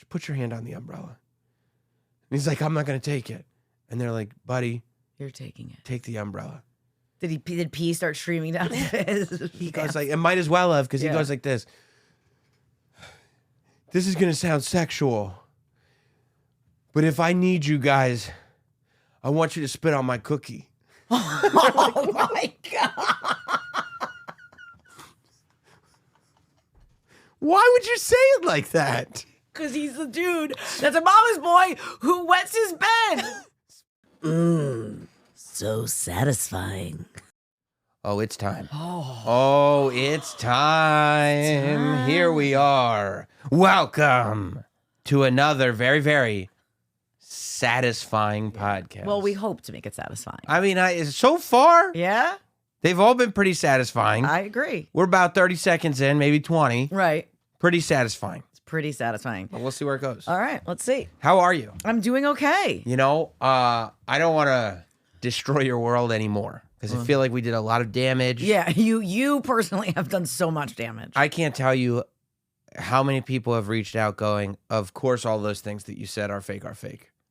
just put your hand on the umbrella. And he's like, I'm not going to take it. And they're like, buddy. You're taking it. Take the umbrella. Did pee start streaming down his He goes like, it might as well have, because he goes like this. This is going to sound sexual. But if I need you guys, I want you to spit on my cookie. Oh my God. Why would you say it like that? Because he's the dude that's a mama's boy who wets his bed. So satisfying. Oh, it's time. Oh, it's time. Here we are. Welcome to another very, very satisfying podcast. Well, we hope to make it satisfying. I mean, so far, Yeah, they've all been pretty satisfying. I agree. We're about 30 seconds in, maybe 20. Right. Pretty satisfying. It's pretty satisfying. But we'll see where it goes. All right, let's see. How are you? I'm doing okay. You know, I don't want to destroy your world anymore because I feel like we did a lot of damage. Yeah, you personally have done so much damage. I can't tell you how many people have reached out going, of course, all those things that you said are fake.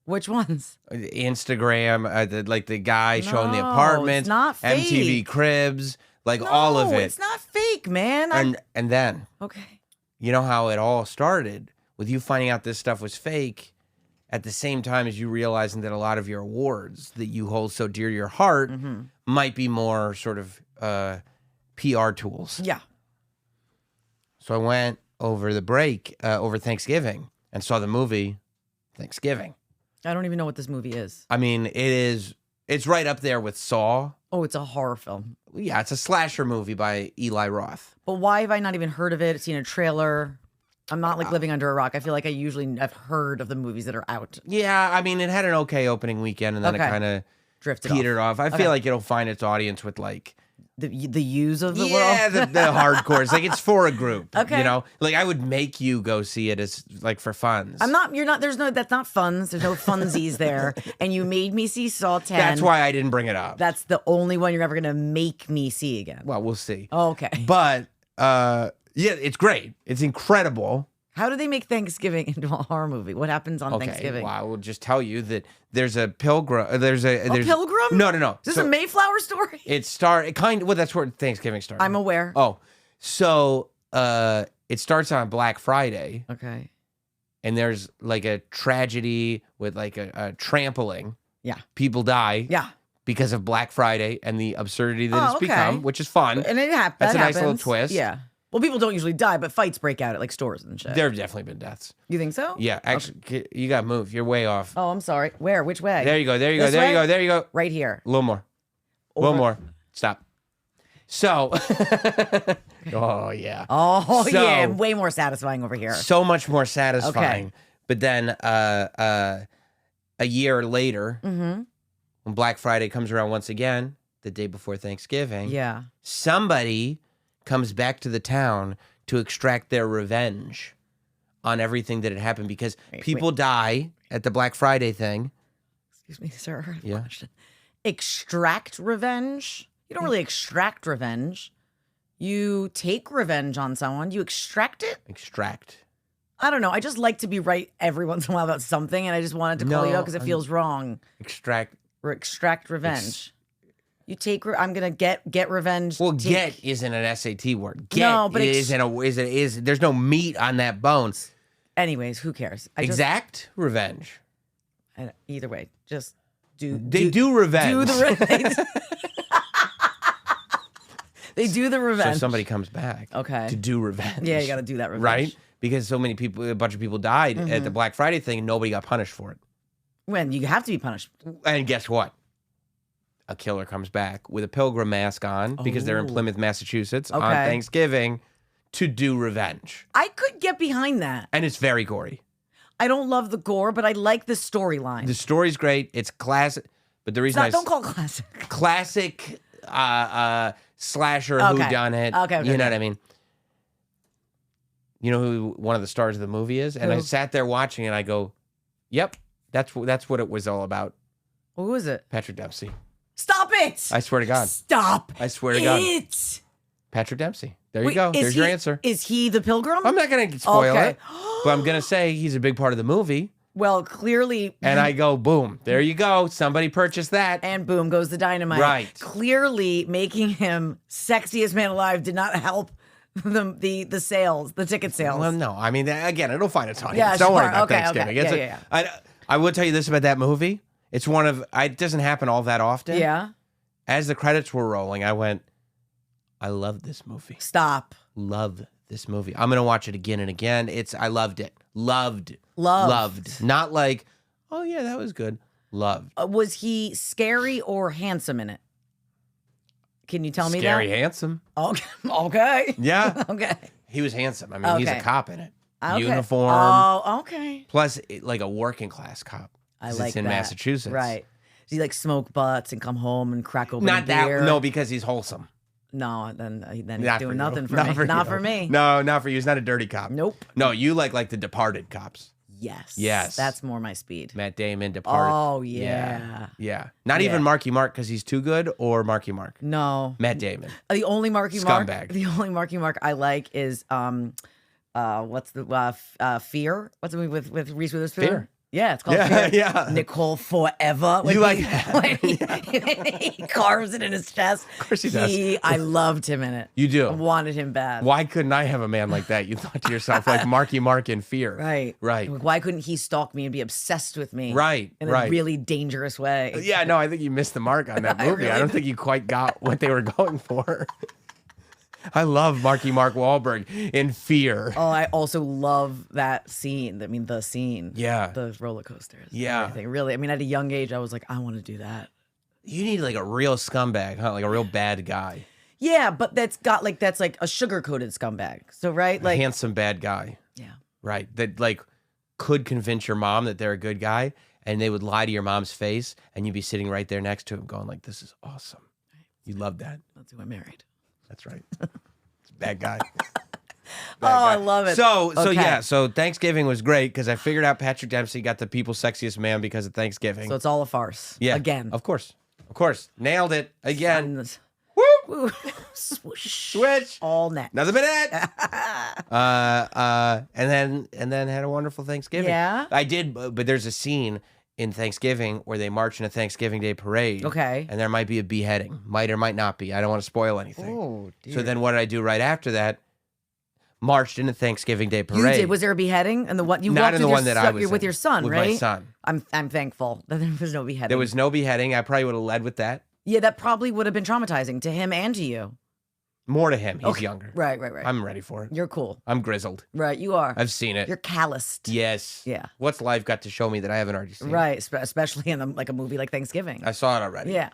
Which ones? Instagram, like the guy showing the apartments, it's not fake. MTV Cribs, like all of it. It's not fake, man. And then, Okay. you know how it all started with you finding out this stuff was fake at the same time as you realizing that a lot of your awards that you hold so dear to your heart might be more sort of PR tools. Yeah. So I went over the break, over Thanksgiving, and saw the movie Thanksgiving. I don't even know what this movie is. I mean, it's right up there with Saw. Oh, it's a horror film. Yeah, it's a slasher movie by Eli Roth. But why have I not even heard of it? Seen a trailer? I'm not like living under a rock. I feel like I've heard of the movies that are out. Yeah, I mean, it had an okay opening weekend, and then it kind of drifted petered off. I feel like it'll find its audience with like the yous of the world. Yeah, the hardcores. Like it's for a group. Okay. You know, like I would make you go see it as like for funs. I'm not. You're not. That's not funs. There's no funsies there. And you made me see Saw 10. That's why I didn't bring it up. That's the only one you're ever gonna make me see again. Well, we'll see. Oh, okay. But yeah, it's great. It's incredible. How do they make Thanksgiving into a horror movie? What happens on Okay, Thanksgiving? well, I will just tell you that there's a pilgrim. There's a pilgrim? No. Is this a Mayflower story? Well, that's where Thanksgiving started. I'm aware. Oh, so it starts on Black Friday. Okay. And there's like a tragedy with like a trampling. Yeah. People die. Yeah. Because of Black Friday and the absurdity that it's become, which is fun. And it happens. That's a nice little twist. Yeah. Well, people don't usually die, but fights break out at like stores and shit. There have definitely been deaths. You think so? Yeah, actually, you got to move. You're way off. Oh, I'm sorry. Where? Which way? There you go. There you This go. There way? you go. There you go. Right here. A little more. A little more. Stop. So, oh yeah. Oh So- yeah, way more satisfying over here. So much more satisfying. Okay. But then a year later, when Black Friday comes around once again, the day before Thanksgiving, Yeah. somebody comes back to the town to extract their revenge on everything that had happened because people die at the Black Friday thing. Excuse me, sir. I have a Yeah. question. Extract revenge? You don't really extract revenge. You take revenge on someone. You extract it? Extract. I don't know. I just like to be right every once in a while about something, and I just wanted to call you No, out because it feels wrong. Extract. Or extract revenge. You take. I'm gonna get revenge. Well, take- get isn't an SAT word. Get No, but is there's no meat on that bone. Anyways, who cares? Exact revenge. Either way, just do. They do revenge. Do the They do the revenge. So somebody comes back. Okay. To do revenge. Yeah, you got to do that revenge. Right? Because so many people, a bunch of people died at the Black Friday thing, and nobody got punished for it. When you have to be punished. And guess what? A killer comes back with a pilgrim mask on because they're in Plymouth, Massachusetts on Thanksgiving to do revenge. I could get behind that. And it's very gory. I don't love the gore, but I like the storyline. The story's great. It's classic. But the reason Don't call it classic. Classic slasher whodunit. Okay. You know what I mean? You know who one of the stars of the movie is? And I sat there watching and I go, yep, that's what it was all about. Who is it? Patrick Dempsey. Stop it! I swear to God. Stop I swear to God. it! Patrick Dempsey. There you go. There's your answer. Is he the pilgrim? I'm not going to spoil Okay. it, but I'm going to say he's a big part of the movie. Well, clearly. And I go, boom, there you go. Somebody purchased that. And boom goes the dynamite. Right. Clearly, making him sexiest man alive did not help the sales, the ticket sales. Well, no. I mean, again, it'll find its audience. Yeah, Don't worry sure. about Okay, Thanksgiving. okay. I will tell you this about that movie. It's one of, it doesn't happen all that often. Yeah. As the credits were rolling, I went, I love this movie. Stop. Love this movie. I'm going to watch it again and again. I loved it. Loved. Not like, oh yeah, that was good. Loved. Was he scary or handsome in it? Can you tell me that? Scary, handsome. Okay. Okay. Yeah. Okay. He was handsome. I mean, he's a Okay. cop in it. Okay. Uniform. Oh, okay. Plus, like a working class cop. I 'Cause like it's in that. Massachusetts. Right. Does he like smoke butts and come home and crack open Not a that. beer? No, because he's wholesome. No, then he's Not doing for nothing you. for me. Not you. for me. No, not for you. He's not a dirty cop. Nope. No, you like the Departed cops. Yes. Yes. That's more my speed. Matt Damon, Departed. Oh, yeah. Yeah. Not even Marky Mark because he's too good, or Marky Mark. No. Matt Damon. The only Marky Scumbag. Mark I like is what's the Fear? What's the movie with Reese Witherspoon? Fear. Yeah, it's called Yeah, Fear. yeah. Nicole Forever. You like when he carves it in his chest. Of course he does. I loved him in it. You do. I wanted him bad. Why couldn't I have a man like that? You thought to yourself, like Marky Mark in Fear. Right. Right. Like, why couldn't he stalk me and be obsessed with me? Right, In right. a really dangerous way. Yeah, no, I think you missed the mark on that movie. I don't think you quite got what they were going for. I love Marky Mark Wahlberg in Fear. Oh, I also love that scene. I mean, the scene. Yeah. The roller coasters. Yeah. Everything. Really. I mean, at a young age, I was like, I want to do that. You need like a real scumbag, huh? Like a real bad guy. Yeah, but that's like a sugar-coated scumbag. So, right? A Like, handsome bad guy. yeah. Right. That like could convince your mom that they're a good guy, and they would lie to your mom's face, and you'd be sitting right there next to him going like, this is awesome. You love that. That's who I married. That's right. It's a bad guy. I love it. So Okay. yeah, so Thanksgiving was great because I figured out Patrick Dempsey got the people's sexiest man because of Thanksgiving. So it's all a farce. Yeah. Again. Of course. Nailed it again. And- Woo! Woo. Swoosh. Switch. All next. Another minute. And then had a wonderful Thanksgiving. Yeah? I did, but there's a scene in Thanksgiving where they march in a Thanksgiving Day parade. Okay. And there might be a beheading. Might or might not be. I don't want to spoil anything. Oh, dear. So then what did I do right after that? Marched in a Thanksgiving Day parade. You did. Was there a beheading? And the one you Not walked in the with one your that I son, was you're with in, your son, with right? my son. I'm thankful that there was no beheading. There was no beheading. I probably would have led with that. Yeah, that probably would have been traumatizing to him and to you. More to him. He's younger. Right. I'm ready for it. You're cool. I'm grizzled. Right, you are. I've seen it. You're calloused. Yes. Yeah. What's life got to show me that I haven't already seen? Right, especially in like a movie like Thanksgiving. I saw it already. Yeah.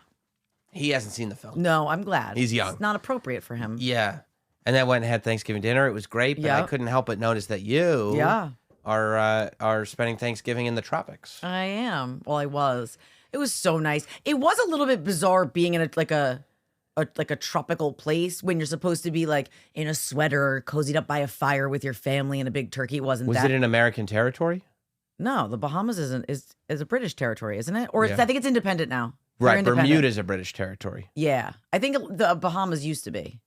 He hasn't seen the film. No, I'm glad. He's young. It's not appropriate for him. Yeah. And then went and had Thanksgiving dinner. It was great, but I Yeah. couldn't help but notice that you Yeah. are spending Thanksgiving in the tropics. I am. Well, I was. It was so nice. It was a little bit bizarre being in a tropical place when you're supposed to be like in a sweater, cozied up by a fire with your family and a big turkey. It wasn't Was that. it in American territory? No, the Bahamas is a British territory, isn't it? Or Yeah. I think it's independent now. They're Right. independent. Bermuda's a British territory. Yeah, I think the Bahamas used to be.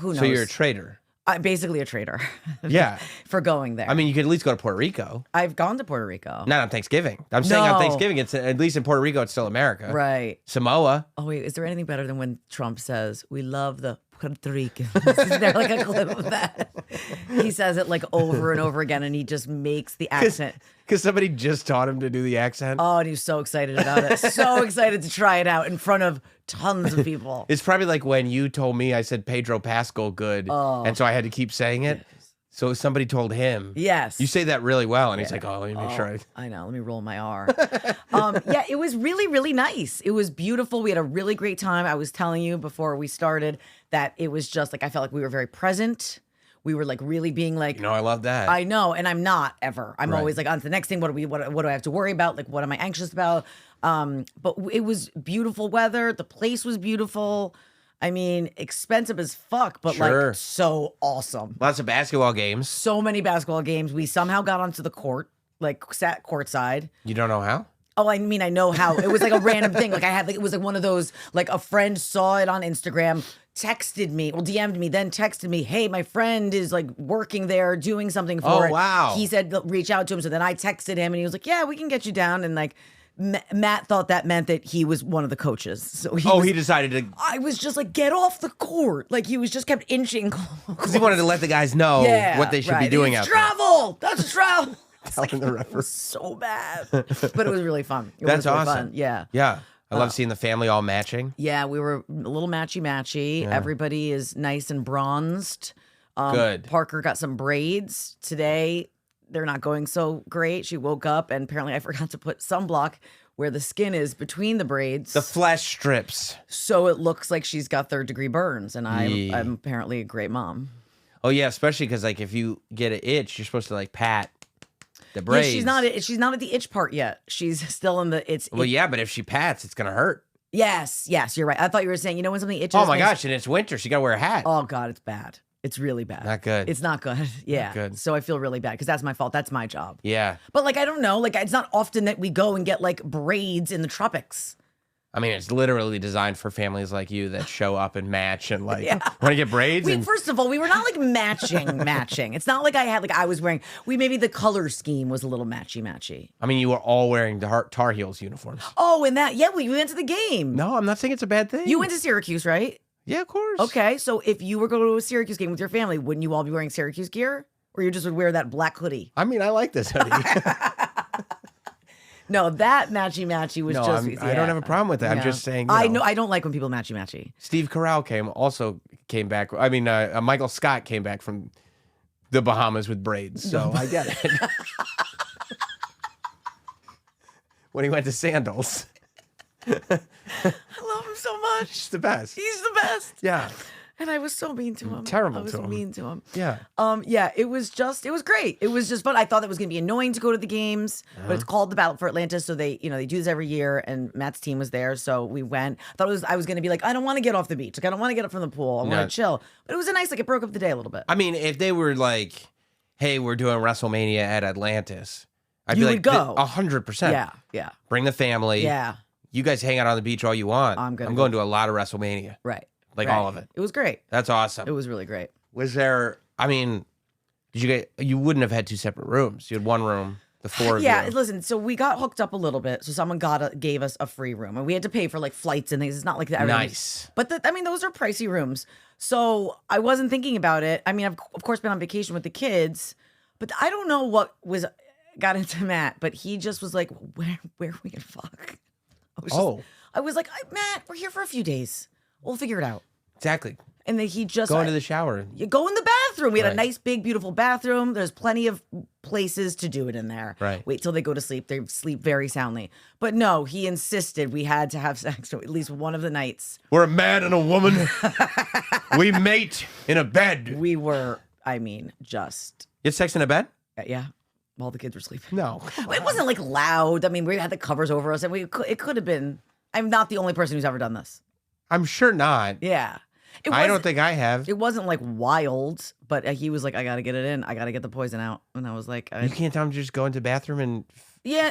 Who knows? So you're a traitor. I'm basically a traitor. Yeah. For going there. I mean, you could at least go to Puerto Rico. I've gone to Puerto Rico. Not on Thanksgiving. I'm saying on No. Thanksgiving, it's at least in Puerto Rico, it's still America. Right. Samoa. Oh wait, is there anything better than when Trump says we love the Puerto Ricans? Is there like a clip of that? He says it like over and over again, and he just makes the accent. Because somebody just taught him to do the accent. Oh, and he was so excited about it. So excited to try it out in front of tons of people. It's probably like when you told me I said Pedro Pascal good, and so I had to keep saying it. So somebody told him. Yes. You say that really well, and he's like, "Oh, let me make sure." I know. Let me roll my R. Yeah, it was really, really nice. It was beautiful. We had a really great time. I was telling you before we started that it was just like I felt like we were very present. We were like really being like, You know, I love that. I know, and I'm not ever. I'm Right. always like on to the next thing. What do I have to worry about? Like, what am I anxious about? But it was beautiful weather. The place was beautiful. I mean, expensive as fuck, but Sure. like so awesome. Lots of basketball games. So many basketball games. We somehow got onto the court, like sat courtside. You don't know how? Oh, I mean, I know how. It was like a random thing. Like I had, like it was like one of those, like a friend saw it on Instagram, texted me, well, DM'd me, then texted me, hey, my friend is like working there, doing something for it. Oh, wow. He said, reach out to him. So then I texted him and he was like, yeah, we can get you down. And like, Matt thought that meant that he was one of the coaches. So he decided to. I was just like, get off the court. Like he was just kept inching close. Because he wanted to let the guys know what they should be doing out there. Travel. That's travel. Telling the referee. So bad. But it was really fun. That's really awesome. Fun. Yeah. Yeah. I love seeing the family all matching. Yeah, we were a little matchy. Yeah. Everybody is nice and bronzed. Good. Parker got some braids today. They're not going so great. She woke up and apparently I forgot to put sunblock where the skin is between the braids. The flesh strips. So it looks like she's got third-degree burns, and I'm apparently a great mom. Oh, yeah, especially because, like, if you get an itch, you're supposed to, like, pat the braids. Yeah, she's not at the itch part yet. She's still in the Well, yeah, but if she pats, it's going to hurt. Yes, you're right. I thought you were saying, when something itches. Oh, my gosh, and it's winter. She got to wear a hat. Oh, God, it's bad. It's really bad. Not good. It's not good. Yeah. Not good. So I feel really bad because that's my fault. That's my job. Yeah. But like, I don't know. Like, it's not often that we go and get like braids in the tropics. I mean, it's literally designed for families like you that show up and match and like want to get braids. First of all, we were not like matching. It's not like I was wearing. Maybe the color scheme was a little matchy. I mean, you were all wearing the Tar Heels uniforms. Oh, and that we went to the game. No, I'm not saying it's a bad thing. You went to Syracuse, right? Yeah, of course. Okay, so if you were going to a Syracuse game with your family, wouldn't you all be wearing Syracuse gear? Or you just would wear that black hoodie? I mean, I like this hoodie. No, that matchy was just... I don't have a problem with that. I'm just saying, I know. I don't like when people matchy. Steve Carell came back. I mean, Michael Scott came back from the Bahamas with braids, so I get it. When he went to Sandals. I love him so much. He's the best. He's the best. Yeah. And I was so mean to him. Terrible I was to him. mean to him. Yeah. Yeah, it was great. It was just fun. I thought it was going to be annoying to go to the games, but it's called the Battle for Atlantis. So they do this every year and Matt's team was there. So we went. I was going to be like, I don't want to get off the beach. Like, I don't want to get up from the pool. I want to chill. But it was it broke up the day a little bit. I mean, if they were like, hey, we're doing WrestleMania at Atlantis, I'd you be would like, go. 100%. Yeah. Bring the family. Yeah. You guys hang out on the beach all you want. I'm going to a lot of WrestleMania. Right. Like all of it. It was great. That's awesome. It was really great. Was there, I mean, you wouldn't have had two separate rooms. You had one room, the four of you. Yeah, listen, so we got hooked up a little bit. So someone gave us a free room and we had to pay for like flights and things. It's not like that. Nice. But those are pricey rooms. So I wasn't thinking about it. I mean, I've of course been on vacation with the kids, but I don't know what got into Matt, but he just was like, where are we gonna fuck? I was like, Matt, we're here for a few days. We'll figure it out. Exactly. And then he just go into the shower. You go in the bathroom. We had a nice, big, beautiful bathroom. There's plenty of places to do it in there. Right. Wait till they go to sleep. They sleep very soundly. But no, he insisted we had to have sex at least one of the nights. We're a man and a woman. We mate in a bed. We were, just. You had sex in a bed? Yeah. While the kids were sleeping. No. It wasn't like loud. I mean, we had the covers over us and it could have been. I'm not the only person who's ever done this. I'm sure not. Yeah. I don't think I have. It wasn't like wild, but he was like, I got to get it in. I got to get the poison out. And I was like, you can't tell him to just go into the bathroom and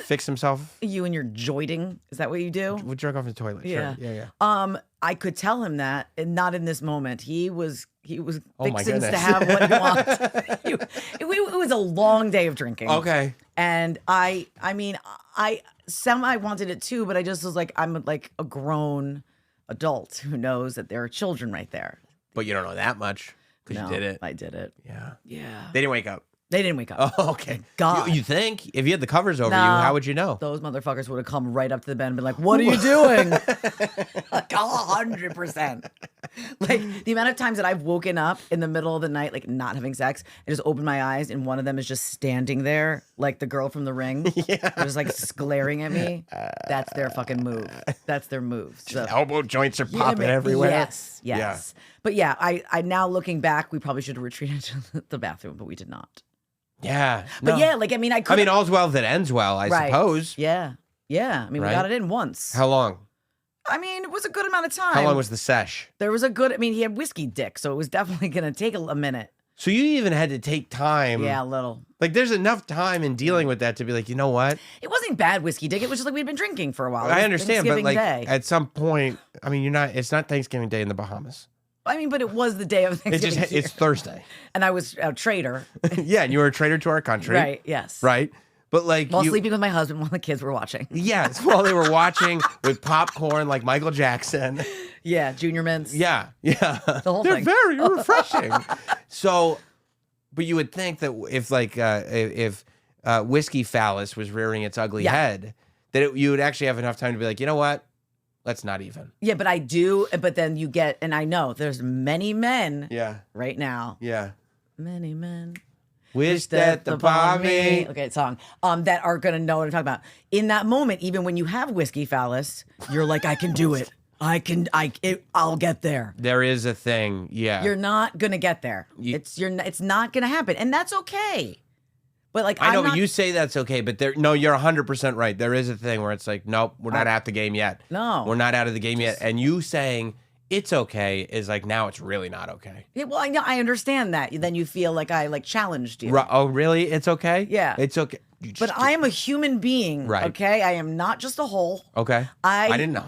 fix himself? You and your jointing. Is that what you do? We jerk off in the toilet. Yeah. Sure. Yeah. I could tell him that, and not in this moment. He was fixins goodness. to have what he wants. It was a long day of drinking. Okay. And I semi wanted it too, but I just was like, I'm like a grown adult who knows that there are children right there. But you don't know that much because you did it. I did it. Yeah. Yeah. They didn't wake up. They didn't wake up. Oh, okay. God. You think? If you had the covers over you, how would you know? Those motherfuckers would have come right up to the bed and been like, what are you doing? Like 100%. Like the amount of times that I've woken up in the middle of the night, like not having sex, and just opened my eyes and one of them is just standing there, like the girl from The Ring. Yeah. They're just like glaring at me. That's their fucking move. That's their move. So, elbow joints are popping everywhere. Yes. Yeah. But yeah, I now looking back, we probably should have retreated to the bathroom, but we did not. Yeah. But yeah, like, I could. all's well that ends well, I suppose. Yeah. Yeah. I mean, we got it in once. How long? It was a good amount of time. How long was the sesh? There was he had whiskey dick, so it was definitely going to take a minute. So you even had to take time. Yeah, a little. Like, there's enough time in dealing with that to be like, you know what? It wasn't bad whiskey dick. It was just like we'd been drinking for a while. I understand, but like Day. at some point, I mean, it's not Thanksgiving Day in the Bahamas. I mean, but it was the day of Thanksgiving. It's Thursday. And I was a traitor. Yeah, and you were a traitor to our country. Right, yes. Right? But like while sleeping with my husband while the kids were watching. Yes, while they were watching with popcorn like Michael Jackson. Yeah, Junior Mints. Yeah. The whole They're thing. very refreshing. So, but you would think that if Whiskey Phallus was rearing its ugly head, that you would actually have enough time to be like, you know what? Let's not even. Yeah, but I do. But then you get, and I know there's many men right now. Yeah. Many men. Wish that upon me. Okay, song. That are going to know what I'm talking about. In that moment, even when you have Whiskey Phallus, you're like, I can do it. I'll get there. There is a thing. Yeah. You're not going to get there. It's not going to happen. And that's okay. But like, I know, but you say that's okay, but you're 100% right. There is a thing where it's like, nope, we're not at the game yet. No. We're not out of the game yet. And you saying it's okay is like, now it's really not okay. Yeah, well, I understand that. Then you feel like I challenged you. Oh, really? It's okay? Yeah. It's okay. But I am a human being, right? Okay? I am not just a hole. Okay. I didn't know.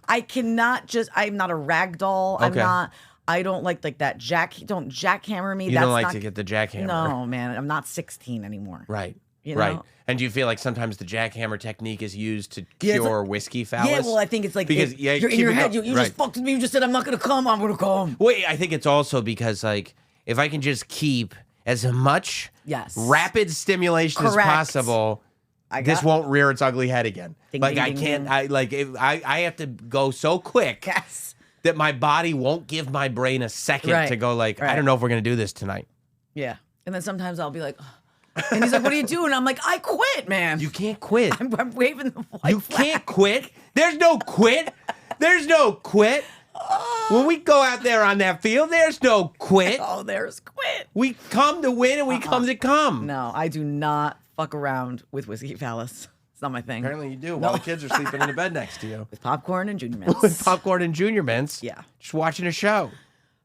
I cannot I'm not a rag doll. Okay. I don't like that don't jackhammer me. You don't like to get the jackhammer. No, man. I'm not 16 anymore. Right. You right. know? And do you feel like sometimes the jackhammer technique is used to cure Whiskey Phallus? Yeah, well, I think it's like because you're in your head. You just fucked with me. You just said, I'm not going to come. I'm going to come. Wait, I think it's also because like if I can just keep as much rapid stimulation as possible, this won't rear its ugly head again. Ding, like ding, I ding, can't. ding. I have to go so quick. Yes. That my body won't give my brain a second to go like, I don't know if we're going to do this tonight. Yeah. And then sometimes I'll be like, oh. And he's like, what are you doing? I'm like, I quit, man. You can't quit. I'm waving the white flag. Can't quit. There's no quit. There's no quit. When we go out there on that field, there's no quit. Oh, there's quit. We come to win and we come to come. No, I do not fuck around with Whiskey Phallus. It's not my thing. Apparently you do while the kids are sleeping in the bed next to you. With popcorn and Junior Mints. With popcorn and Junior Mints. Yeah. Just watching a show.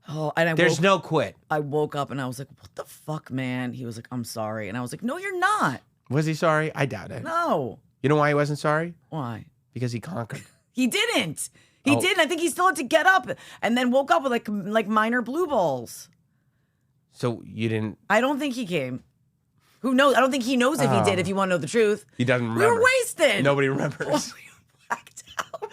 Oh, and there's no quit. I woke up and I was like, what the fuck, man? He was like, I'm sorry. And I was like, no, you're not. Was he sorry? I doubt it. No. You know why he wasn't sorry? Why? Because he conquered. He didn't. He didn't. I think he still had to get up and then woke up with like minor blue balls. So you didn't? I don't think he came. Who knows? I don't think he knows if he did, if you want to know the truth. He doesn't remember. We were wasted. Nobody remembers. We were blacked out.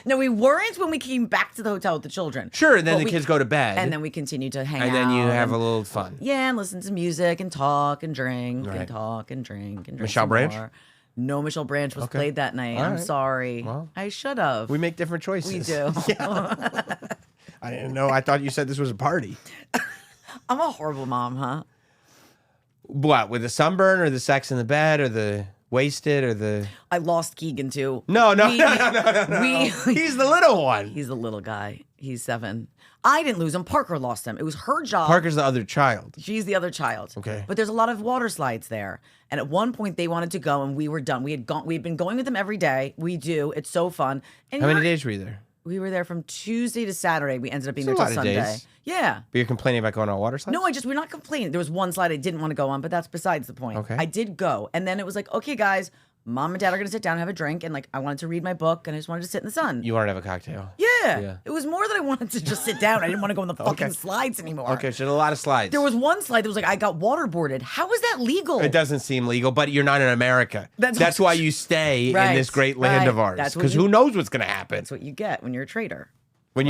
No, we weren't when we came back to the hotel with the children. Sure, and then the kids go to bed. And then we continue to hang out. And then you have a little fun. Yeah, and listen to music and talk and drink and talk and drink and drink. Michelle Branch? More. No, Michelle Branch was played that night. I'm sorry. Well, I should have. We make different choices. We do. Yeah. I didn't know. I thought you said this was a party. I'm a horrible mom, huh? What, with the sunburn or the sex in the bed or the wasted or the... I lost Keegan too. No. He's the little one. He's the little guy. He's 7. I didn't lose him. Parker lost him. It was her job. Parker's the other child. She's the other child. Okay. But there's a lot of water slides there. And at one point they wanted to go and we were done. We'd been going with them every day. We do. It's so fun. And how many days were you there? We were there from Tuesday to Saturday. We ended up being there till Sunday. Days. Yeah. But you're complaining about going on water slides? No, we're not complaining. There was one slide I didn't want to go on, but that's besides the point. Okay. I did go. And then it was like, okay, guys, Mom and Dad are going to sit down and have a drink. And like, I wanted to read my book and I just wanted to sit in the sun. You wanted to have a cocktail? Yeah. It was more that I wanted to just sit down. I didn't want to go on the fucking slides anymore. Okay, so a lot of slides. There was one slide that was like, I got waterboarded. How is that legal? It doesn't seem legal, but you're not in America. That's why you stay in this great land of ours. Because who knows what's going to happen? That's what you get when you're a traitor. When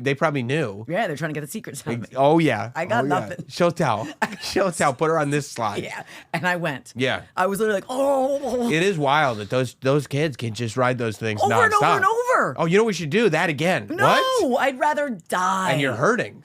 they probably knew. Yeah, they're trying to get the secrets out of me. Oh, yeah. I got nothing. Yeah. She'll tell. She'll tell. Put her on this slide. Yeah, and I went. Yeah. I was literally like, oh. It is wild that those kids can just ride those things over nonstop. And over and over. Oh, you know what we should do? That again. No, what? I'd rather die. And you're hurting.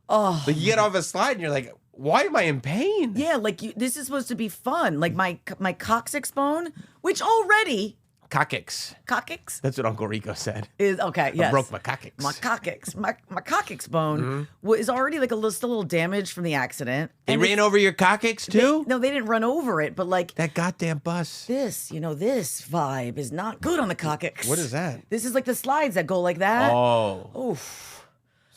Oh. Like you get off a slide and you're like, why am I in pain? Yeah, like this is supposed to be fun. Like my coccyx bone, which already... Coccyx. Coccyx? That's what Uncle Rico said. Is okay, yes. I broke my coccyx. My coccyx. My coccyx bone is already like still a little damaged from the accident. They ran over your coccyx too? No, they didn't run over it, but like... That goddamn bus. This vibe is not good on the coccyx. What is that? This is like the slides that go like that. Oh. Oof.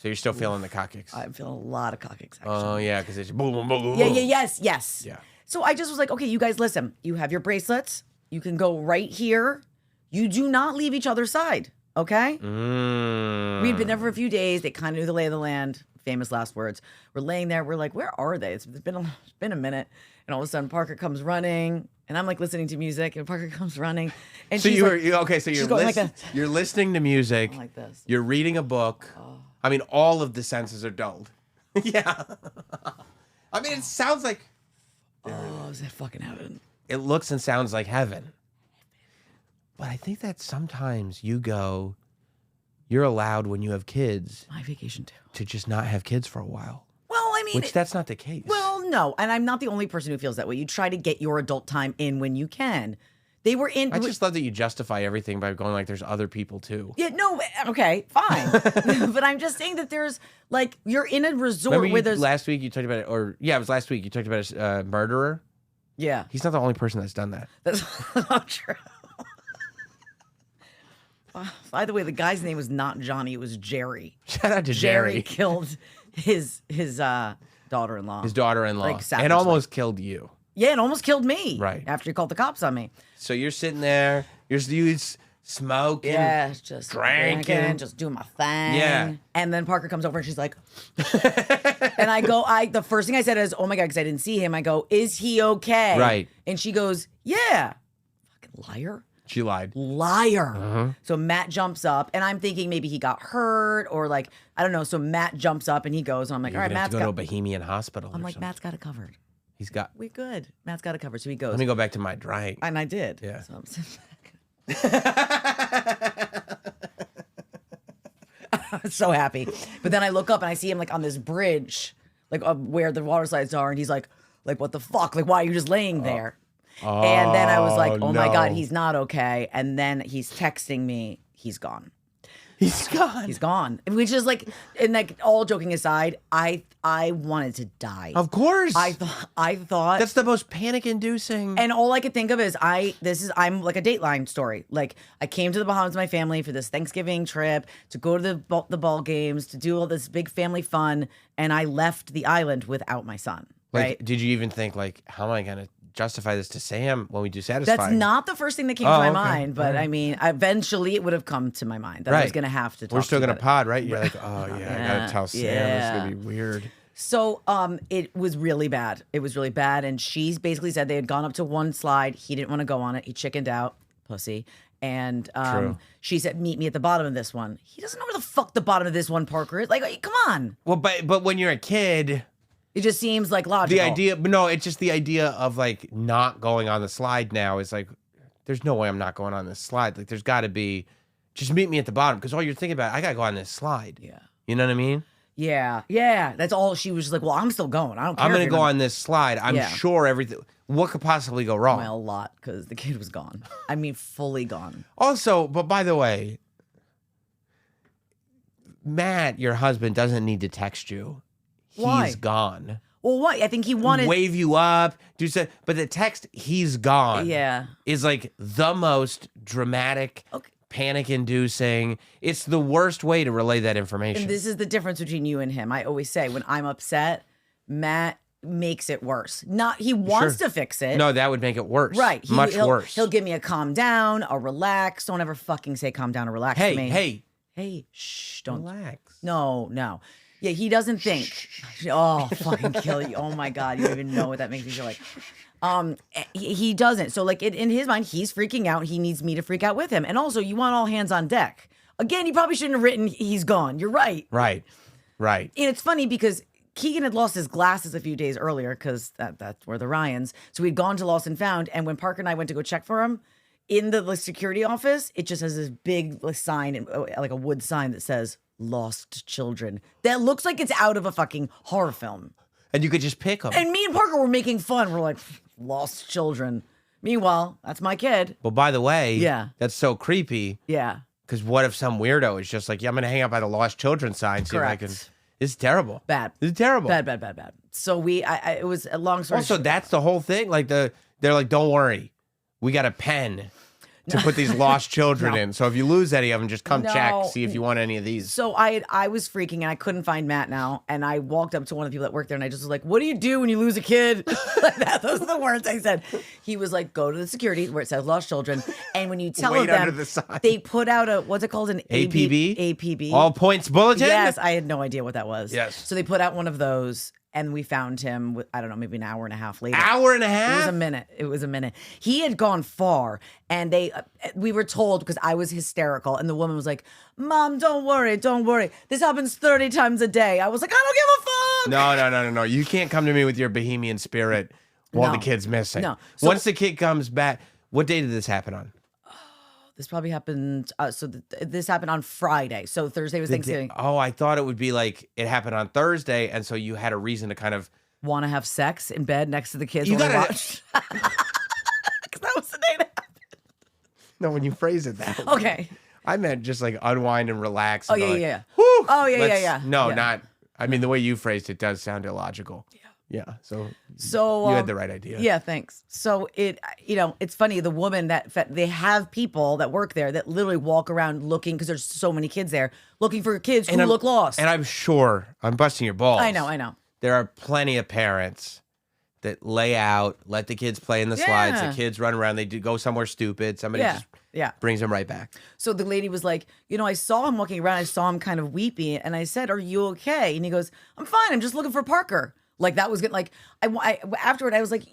So you're still feeling the cock kicks. I'm feeling a lot of cock kicks, actually. Oh, yeah, because it's boom, boom, boom, boom. Yes. Yeah. So I just was like, okay, you guys, listen. You have your bracelets. You can go right here. You do not leave each other's side, okay? We'd been there for a few days. They kind of knew the lay of the land. Famous last words. We're laying there. We're like, where are they? It's been a minute. And all of a sudden, Parker comes running. And I'm like listening to music. And Parker comes running. And So she's you're listening to music. I'm like this. You're reading a book. I mean, all of the senses are dulled. Yeah. I mean, it sounds like... Oh, is that fucking heaven? It looks and sounds like heaven. But I think that sometimes you're allowed when you have kids My vacation too. to just not have kids for a while. Well, I mean... That's not the case. Well, no. And I'm not the only person who feels that way. You try to get your adult time in when you can. They were in... I just love that you justify everything by going like there's other people too. Yeah, no, okay, fine. But I'm just saying that there's, like, you're in a resort Remember where there's... last week you talked about it, it was last week you talked about a murderer? Yeah. He's not the only person that's done that. That's not true. By the way, the guy's name was not Johnny, it was Jerry. Shout out to Jerry. Killed his daughter-in-law. His daughter-in-law. Like, and savagely. almost killed you. Yeah, it almost killed me. Right. After he called the cops on me. So you're sitting there, you're smoking. Yeah, just drinking, just doing my thing. Yeah. And then Parker comes over and she's like, and the first thing I said is, oh my God, because I didn't see him. I go, is he okay? Right. And she goes, yeah. Fucking liar. She lied. Liar. So Matt jumps up, and I'm thinking maybe he got hurt or like, I don't know. So Matt jumps up and he goes, and I'm like, You're all right, gonna have Matt's to go got to a Bohemian hospital. I'm like, Matt's got it covered. He's got. We good. Matt's got it covered. So he goes. Let me go back to my drink. And I did. Yeah. So I'm sitting back. I'm so happy. But then I look up and I see him like on this bridge, like where the water slides are, and he's like, what the fuck? Like, why are you just laying there? And then I was like, oh my God, he's not okay. And then he's texting me, he's gone. He's gone. He's gone. Which is like, and like all joking aside, I wanted to die. Of course. I thought that's the most panic-inducing. And all I could think of is I'm like a Dateline story. Like I came to the Bahamas with my family for this Thanksgiving trip to go to the ball games, to do all this big family fun, and I left the island without my son. Right? Did you even think like, how am I gonna justify this to Sam when we do Satisfying? That's not the first thing that came to my mind, but I mean, eventually it would have come to my mind that I was going to have to talk. We're still to gonna about pod, right? You're like, oh yeah, I gotta tell Sam. This is gonna be weird. So it was really bad. It was really bad, and she basically said they had gone up to one slide. He didn't want to go on it. He chickened out, pussy. And she said, meet me at the bottom of this one. He doesn't know where the fuck the bottom of this one, Parker, is. Like, come on. Well, but when you're a kid. It just seems like logical. It's just the idea of like not going on the slide now is like, there's no way I'm not going on this slide. Like, there's got to be, just meet me at the bottom because all you're thinking about, I got to go on this slide. Yeah. You know what I mean? Yeah. That's all. She was just like, well, I'm still going. I don't care. I'm going to go on this slide. I'm sure everything. What could possibly go wrong? Well, a lot because the kid was gone. I mean, fully gone. Also, but by the way, Matt, your husband, doesn't need to text you. Why? He's gone. Well, what? I think he wanted wave you up, do so. But the text "he's gone" is like the most dramatic, panic-inducing. It's the worst way to relay that information. And this is the difference between you and him. I always say when I'm upset, Matt makes it worse. He wants to fix it. No, that would make it worse. Right. Much worse. He'll give me a calm down, a relax. Don't ever fucking say calm down or relax to me. Hey, shh, don't relax. No. Yeah, he doesn't think. Oh, fucking kill you. Oh my God, you don't even know what that makes me feel like. He doesn't. So like in his mind, he's freaking out. He needs me to freak out with him. And also, you want all hands on deck. Again, you probably shouldn't have written he's gone. You're right. Right. And it's funny because Keegan had lost his glasses a few days earlier because that's where the Ryans. So we'd gone to Lost and Found. And when Parker and I went to go check for him, in the security office, it just has this big sign, like a wood sign that says, lost children. That looks like it's out of a fucking horror film. And you could just pick them. And me and Parker were making fun. We're like, lost children. Meanwhile, that's my kid. Well, by the way, that's so creepy. Yeah. Because what if some weirdo is just like, I'm going to hang out by the lost children sign. See if I can. It's terrible. Bad. It's terrible. Bad. So it was a long story. Also, that's the whole thing. Like they're like, don't worry. We got a pen. to put these lost children No. in. So if you lose any of them, just come check, No. see if you want any of these. So I was freaking and I couldn't find Matt now. And I walked up to one of the people that worked there and I just was like, what do you do when you lose a kid? Like that. Those are the words I said. He was like, go to the security where it says lost children. And when you tell Wait them, under the sign. they put out a, what's it called? An APB? APB. All points bulletin? Yes, I had no idea what that was. Yes. So they put out one of those and we found him, I don't know, maybe an hour and a half later. Hour and a half? It was a minute. It was a minute. He had gone far, and we were told because I was hysterical, and the woman was like, "Mom, don't worry, don't worry. This happens 30 times a day." I was like, "I don't give a fuck." No. You can't come to me with your bohemian spirit while No. the kid's missing. No. So- Once the kid comes back, what day did this happen on? This probably happened. This happened on Friday. So Thursday was Thanksgiving. Oh, I thought it would be like it happened on Thursday, and so you had a reason to kind of. Want to have sex in bed next to the kids You while they gotta- watch? Because that was the day that happened. No, when you phrase it that way. Okay. I meant just like unwind and relax. Oh, and go yeah, like, yeah. Whew, Oh, yeah, let's- yeah. No, Yeah. not. I mean, the way you phrased it does sound illogical. Yeah. So you had the right idea. Yeah, thanks. So it's funny. The woman they have people that work there that literally walk around looking because there's so many kids there looking for kids who look lost. And I'm sure I'm busting your balls. I know. There are plenty of parents that lay out, let the kids play in the slides. Yeah. The kids run around. They do go somewhere stupid. Somebody just brings them right back. So the lady was like, I saw him walking around. I saw him kind of weeping, and I said, "Are you okay?" And he goes, "I'm fine. I'm just looking for Parker." Like that was good. Like I afterward, I was like,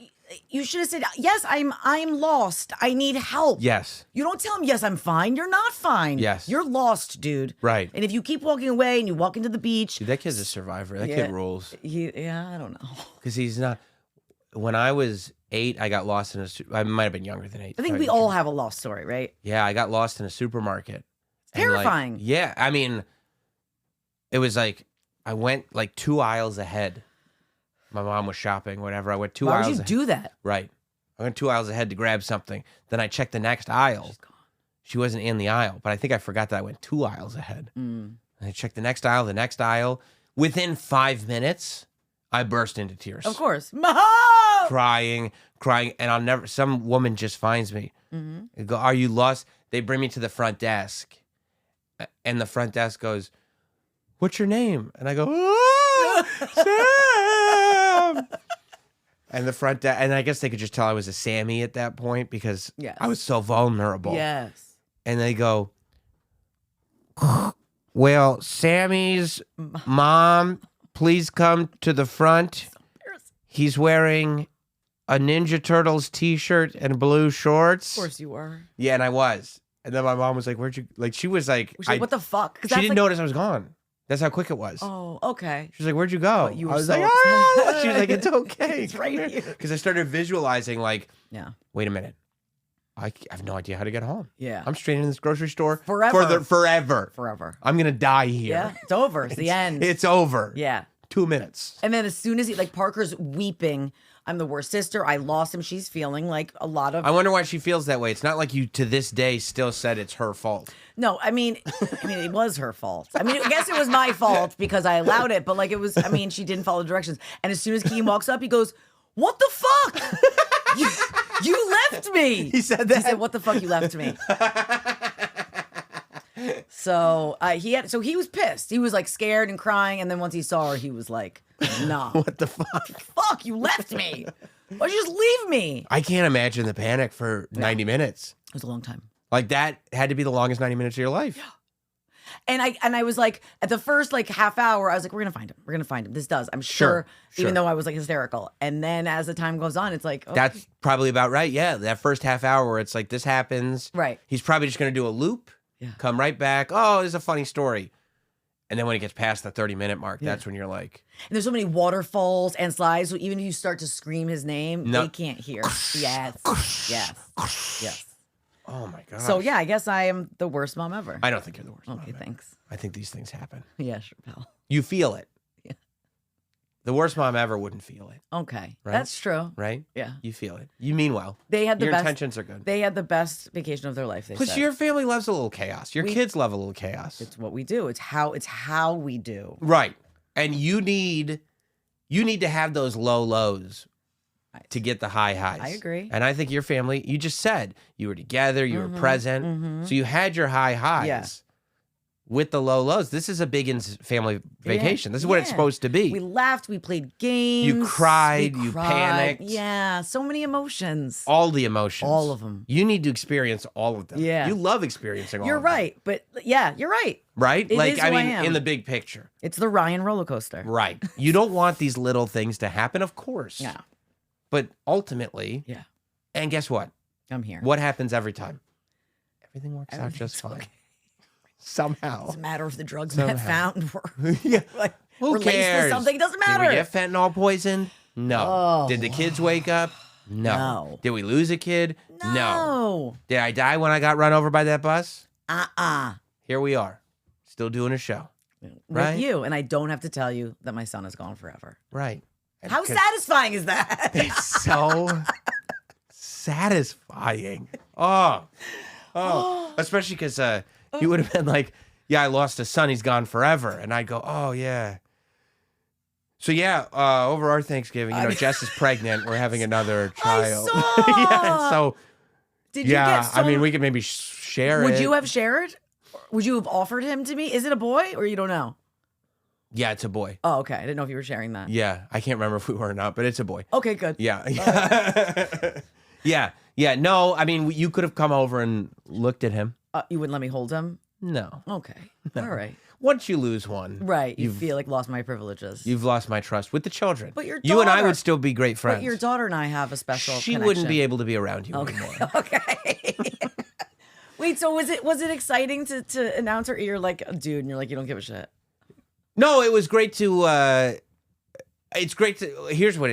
"You should have said yes. I'm lost. I need help." Yes. You don't tell him, "Yes, I'm fine." You're not fine. Yes. You're lost, dude. Right. And if you keep walking away and you walk into the beach, Dude, that kid's a survivor. That kid rules. I don't know. Because he's not. When I was 8, I got lost in I might have been younger than 8. I think we all have a lost story, right? Yeah, I got lost in a supermarket. And, like, Terrifying. yeah, I mean, it was like I went like 2 aisles ahead. My mom was shopping, whatever. I went 2 Why aisles. would you do that? Right. I went 2 aisles ahead to grab something. Then I checked the next aisle. She's gone. She wasn't in the aisle, but I think I forgot that I went 2 aisles ahead. And I checked the next aisle. Within 5 minutes, I burst into tears. Of course. Crying. And some woman just finds me. I go, "Are you lost?" They bring me to the front desk. And the front desk goes, "What's your name?" And I go, "Oh, Sam." And the front desk, and I guess they could just tell I was a Sammy at that point because I was so vulnerable. Yes. And they go, "Well, Sammy's mom, please come to the front. He's wearing a Ninja Turtles t-shirt and blue shorts." Of course you were. Yeah, and I was. And then my mom was like, "Where'd you," like, she was like, She's like, what the fuck? she didn't notice I was gone. That's how quick it was. Oh, okay. She was like, "Where'd you go?" You were I was so like, upset. "Ah." She was like, "It's okay. It's right here. Because I started visualizing like, Yeah. wait a minute. I have no idea how to get home. Yeah. I'm straight in this grocery store Forever. forever. I'm going to die here. Yeah. It's over. It's the end. It's over. Yeah. 2 minutes. And then as soon as Parker's weeping, I'm the worst sister. I lost him. She's feeling like a lot of. I wonder why she feels that way. It's not like you to this day still said it's her fault. No, I mean, it was her fault. I mean, I guess it was my fault because I allowed it, but like it was, I mean, she didn't follow directions. And as soon as Keem walks up, he goes, "What the fuck? You left me." He said that? He said, "What the fuck? You left me." So he was pissed. He was like scared and crying. And then once he saw her, he was like, "Nah, What the fuck? fuck, you left me. Why'd you just leave me?" I can't imagine the panic for 90 minutes. It was a long time. Like that had to be the longest 90 minutes of your life. Yeah. And I was like, at the first like half hour, I was like, we're gonna find him. We're gonna find him. This does. I'm sure. Even though I was like hysterical. And then as the time goes on, it's like, okay. That's probably about right. Yeah. That first half hour where it's like this happens. Right. He's probably just going to do a loop, come right back. Oh, this is a funny story. And then when it gets past the 30-minute mark, that's when you're like. And there's so many waterfalls and slides. So even if you start to scream his name, they can't hear. Yes. Oh my God. So yeah, I guess I am the worst mom ever. I don't think you're the worst. Okay, mom, thanks. I think these things happen. Yeah, sure, pal. You feel it. Yeah. The worst mom ever wouldn't feel it. Okay. Right? That's true. Right? Yeah. You feel it. You mean well. They had the Your best intentions are good. They had the best vacation of their life. They Plus, said. your family loves a little chaos. Your kids love a little chaos. It's what we do. It's how we do. Right. And you need to have those low lows to get the high highs. I agree. And I think your family, you just said you were together, you were present. So you had your high highs with the low lows. This is a big family vacation. This is what it's supposed to be. We laughed. We played games. You cried. You panicked. Yeah. So many emotions. All the emotions. All of them. You need to experience all of them. Yeah. You love experiencing all You're of them. right. But yeah, you're right. Right? It like, is I who mean, am. in the big picture. It's the Ryan roller coaster. Right. You don't want these little things to happen, of course. Yeah. But ultimately, and guess what? I'm here. What happens every time? Everything works out just fine. Okay. Somehow. Doesn't matter if the drugs Matt found were like, Who laced with cares? something. It doesn't matter. Did we get fentanyl poisoned? No. Oh. Did the kids wake up? No. Did we lose a kid? No. Did I die when I got run over by that bus? Here we are, still doing a show. With you, and I don't have to tell you that my son is gone forever. Right. And how satisfying is that? It's so satisfying. Oh. Especially because you would have been like, yeah, I lost a son. He's gone forever. And I'd go, oh, yeah. So, yeah, over our Thanksgiving, Jess is pregnant. We're having another child. I saw. Yeah, so, Did you get I mean, we could maybe share it. Would you have shared? Would you have offered him to me? Is it a boy or you don't know? Yeah, it's a boy. Oh, okay. I didn't know if you were sharing that. Yeah, I can't remember if we were or not, but it's a boy. Okay, good. Yeah. Yeah. No, I mean, you could have come over and looked at him. You wouldn't let me hold him? No. Okay. All right. Once you lose one. Right. You feel like lost my privileges. You've lost my trust with the children. But your daughter, you and I would still be great friends. But your daughter and I have a special She connection. wouldn't be able to be around you anymore. Okay. Wait, so was it exciting to announce her? You're like, dude, and you're like, you don't give a shit. No, it was great to. It's great to. Here's what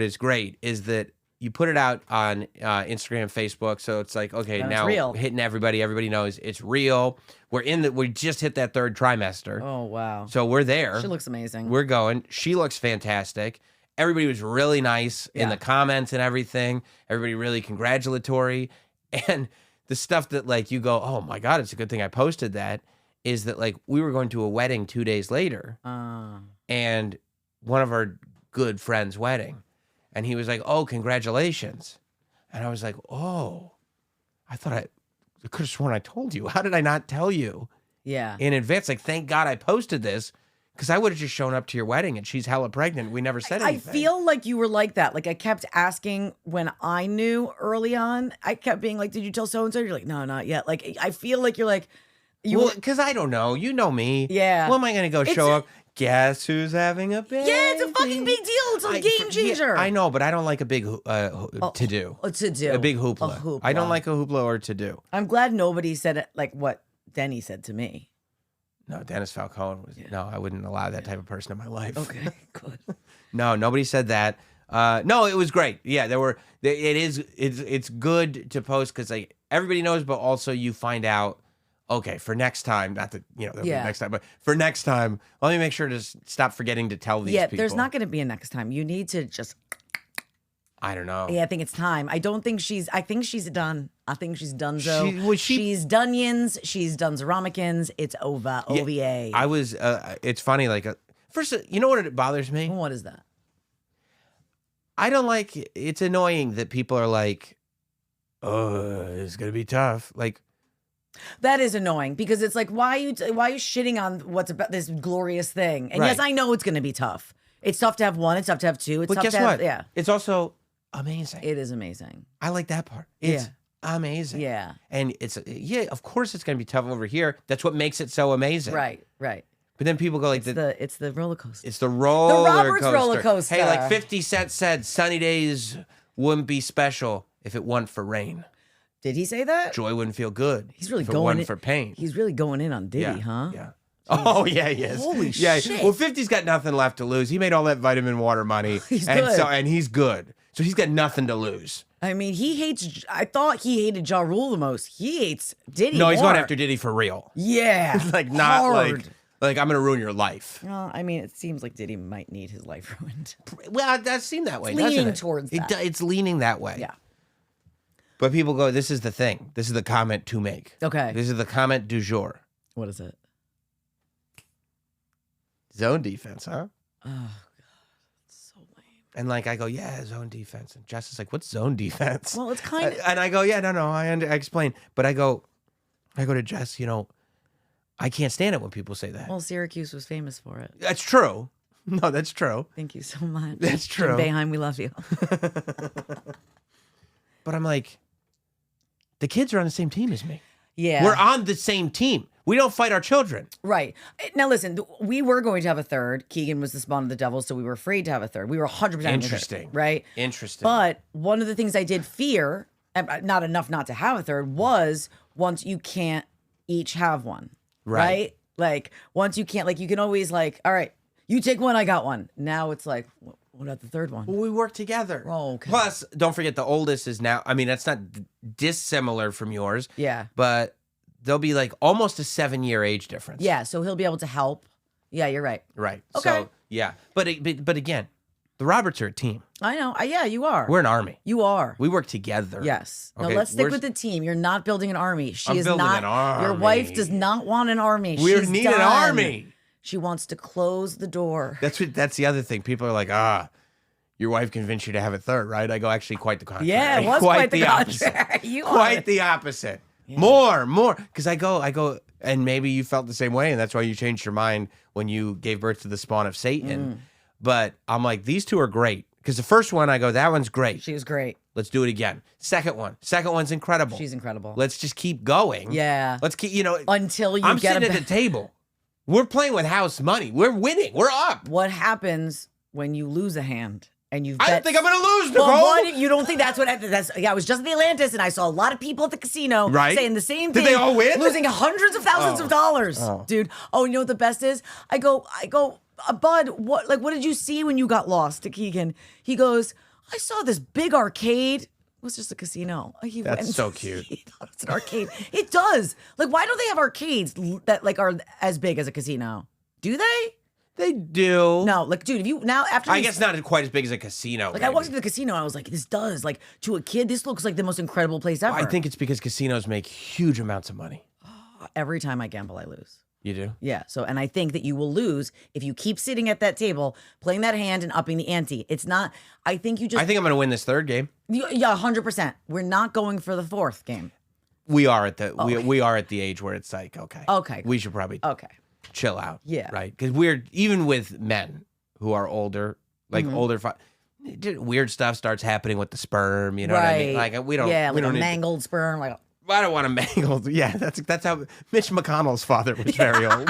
is great is that you put it out on Instagram, Facebook, so it's like, okay, now real. Hitting everybody. Everybody knows it's real. We just hit that third trimester. Oh wow! So we're there. She looks amazing. We're going. She looks fantastic. Everybody was really nice in the comments and everything. Everybody really congratulatory, and the stuff that like you go, oh my God, it's a good thing I posted that. Is that like we were going to a wedding 2 days later, and one of our good friends' wedding, and he was like, "Oh, congratulations," and I was like, "Oh, I thought I could have sworn I told you. How did I not tell you?" Yeah. In advance, like thank God I posted this because I would have just shown up to your wedding and she's hella pregnant. We never said anything. I feel like you were like that. Like I kept asking when I knew early on. I kept being like, "Did you tell so and so?" You're like, "No, not yet." Like I feel like you're like. Because I don't know. You know me. Yeah. Well, am I going to go show up? Guess who's having a baby? Yeah, it's a fucking big deal. It's a game changer. I know, but I don't like a big to-do. To-do. A big hoopla. I don't like a hoopla or to-do. I'm glad nobody said it like what Denny said to me. No, Dennis Falcone was... Yeah. No, I wouldn't allow that type of person in my life. Okay, good. No, nobody said that. No, it was great. Yeah, it's good to post because like everybody knows, but also you find out, okay, for next time, not that, there'll be next time, but for next time, let me make sure to stop forgetting to tell these people. Yeah, there's not going to be a next time. You need to just... I don't know. Yeah, I think it's time. I think she's done. I think she's done, so. She's Dunyans. She's done Zeramikins. It's over. OVA. Yeah, I was, it's funny, like, first, you know what bothers me? What is that? I don't like, it's annoying that people are like, oh, it's going to be tough. Like, that is annoying because it's like, why are you shitting on what's about this glorious thing? And yes, I know it's going to be tough. It's tough to have one. It's tough to have two. It's tough to have, yeah. It's also amazing. It is amazing. I like that part. It's amazing. Yeah. And of course it's going to be tough over here. That's what makes it so amazing. Right. But then people go like, it's the roller coaster. It's the roller coaster. The Roberts roller coaster. Hey, like 50 Cent said, sunny days wouldn't be special if it weren't for rain. Did he say that? Joy wouldn't feel good. He's really if it wasn't for pain. He's really going in on Diddy, huh? Yeah. Oh yeah, he is. Holy shit. Well, 50's got nothing left to lose. He made all that vitamin water money. He's good. And he's good. So he's got nothing to lose. I mean, I thought he hated Ja Rule the most. He hates Diddy. No, he's more. going after Diddy for real. Yeah. Like not hard. like I'm gonna ruin your life. Well, I mean, it seems like Diddy might need his life ruined. Well, it does seem that way, it's doesn't leaning it? towards that. It's leaning that way. Yeah. But people go, this is the thing. This is the comment to make. Okay. This is the comment du jour. What is it? Zone defense, huh? Oh, God. It's so lame. And like I go, yeah, zone defense. And Jess is like, what's zone defense? Well, it's kind of. And I go, yeah, no, I explain. But I go to Jess, I can't stand it when people say that. Well, Syracuse was famous for it. That's true. No, that's true. Thank you so much. That's true. Jim Boeheim, we love you. But I'm like, the kids are on the same team as me. Yeah. We're on the same team. We don't fight our children. Right. Now, listen, we were going to have a third. Keegan was the spawn of the devil, so we were afraid to have a third. We were 100% Interesting. Right? Interesting. But one of the things I did fear, and not enough not to have a third, was once you can't each have one. Right? Like, once you can't, like, you can always, like, all right, you take one, I got one. Now it's like, what about the third one? Well, we work together. Oh, okay. Plus, don't forget the oldest is now, I mean, that's not dissimilar from yours. Yeah. But there'll be like almost a 7-year age difference. Yeah, so he'll be able to help. Yeah, you're right. Right. Okay. So, yeah. But again, the Roberts are a team. I know. Yeah, you are. We're an army. You are. We work together. Yes. Okay, No, let's stick with the team. You're not building an army. She I'm is building not. an army. Your wife does not want an army. We She's need done. an army. She wants to close the door. That's the other thing. People are like, your wife convinced you to have a third, right? I go, actually, quite the contrary. Yeah, it was quite the opposite. contrary. You quite are. the opposite. Yeah. More. Because I go, and maybe you felt the same way, and that's why you changed your mind when you gave birth to the spawn of Satan. But I'm like, these two are great. Because the first one, I go, that one's great. She was great. Let's do it again. Second one's incredible. She's incredible. Let's just keep going. Yeah. Let's keep, until you I'm get sitting at the table. We're playing with house money. We're winning. We're up. What happens when you lose a hand and you've bet? I don't think I'm going to lose, Nicole. Well, you don't think that's what happened? I was just in the Atlantis and I saw a lot of people at the casino saying the same thing. Did they all win? Losing hundreds of thousands of dollars, dude. Oh, you know what the best is? I go, Bud, what did you see when you got lost to Keegan? He goes, I saw this big arcade. It was just a casino. That's so cute. He thought it's an arcade. It does. Like, why don't they have arcades that like are as big as a casino? Do they? They do. No, like, dude, if you now after I guess not quite as big as a casino. Like, I walked into the casino and I was like, this does, like, to a kid, this looks like the most incredible place ever. I think it's because casinos make huge amounts of money. Every time I gamble, I lose. You do? Yeah. So, and I think that you will lose if you keep sitting at that table, playing that hand and upping the ante. It's not, I think I'm going to win this third game. Yeah, 100%. We're not going for the fourth game. We are at the, we are at the age where it's like, okay. We should probably chill out. Yeah. Right? Because even with men who are older, like weird stuff starts happening with the sperm, you know what I mean? Like, we don't. Yeah, we like don't a mangled sperm, like I don't want to mangle. Yeah, that's how Mitch McConnell's father was very old.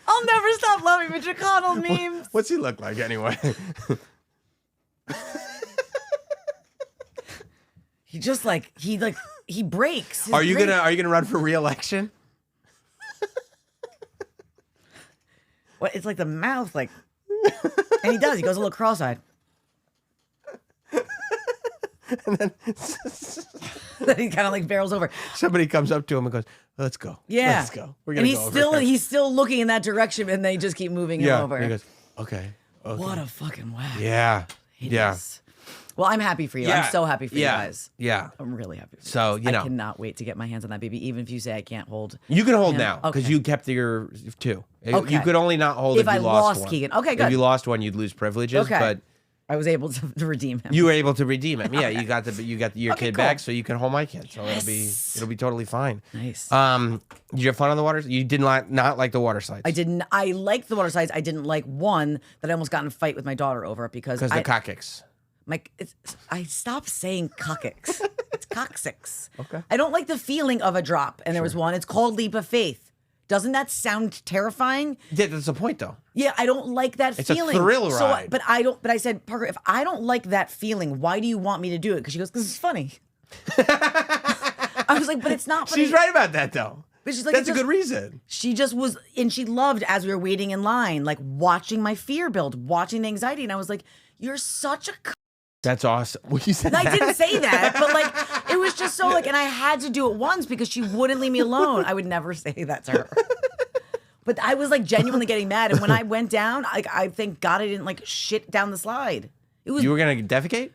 I'll never stop loving Mitch McConnell memes. What's he look like anyway? He just he breaks. Are you gonna run for re-election? What? It's like the mouth, like, and he does. He goes a little cross-eyed. And then He kind of like barrels over. Somebody comes up to him and goes, "Let's go. Yeah, let's go. We're gonna and he's still looking in that direction, and they just keep moving him over. And he goes, okay. What a fucking whack. Yeah. Hideous. Well, I'm happy for you. Yeah. I'm so happy for you guys. Yeah. I'm really happy for you. So, guys. I cannot wait to get my hands on that baby, even if you say I can't hold. You can hold him. now because you kept your two. Okay. You could only not hold if you I lost one. Keegan. Okay, good. If you lost one, you'd lose privileges. Okay. But I was able to redeem him. you were able to redeem him. Yeah, you got your kid cool. back, so you can hold my kid. So it'll be totally fine. Nice. Did you have fun on the water? You did not like the water slides. I didn't. I liked the water slides. I didn't like one that I almost got in a fight with my daughter over because the coccyx. I stopped saying coccyx. It's coccyx. Okay. I don't like the feeling of a drop. And there was one. It's called Leap of Faith. Doesn't that sound terrifying? Yeah, that's the point though. Yeah, I don't like that feeling. It's a thrill ride. But I said, Parker, if I don't like that feeling, why do you want me to do it? Because she goes, because it's funny. I was like, but it's not funny. She's right about that though. But she's like, that's a good reason. She just was, and she loved as we were waiting in line, like watching my fear build, watching the anxiety. And I was like, you're such a That's awesome. Well, you said I didn't say that, but like, it was just so like, and I had to do it once because she wouldn't leave me alone. I would never say that to her. But I was like genuinely getting mad. And when I went down, I thank God I didn't like shit down the slide. It was. You were going to defecate?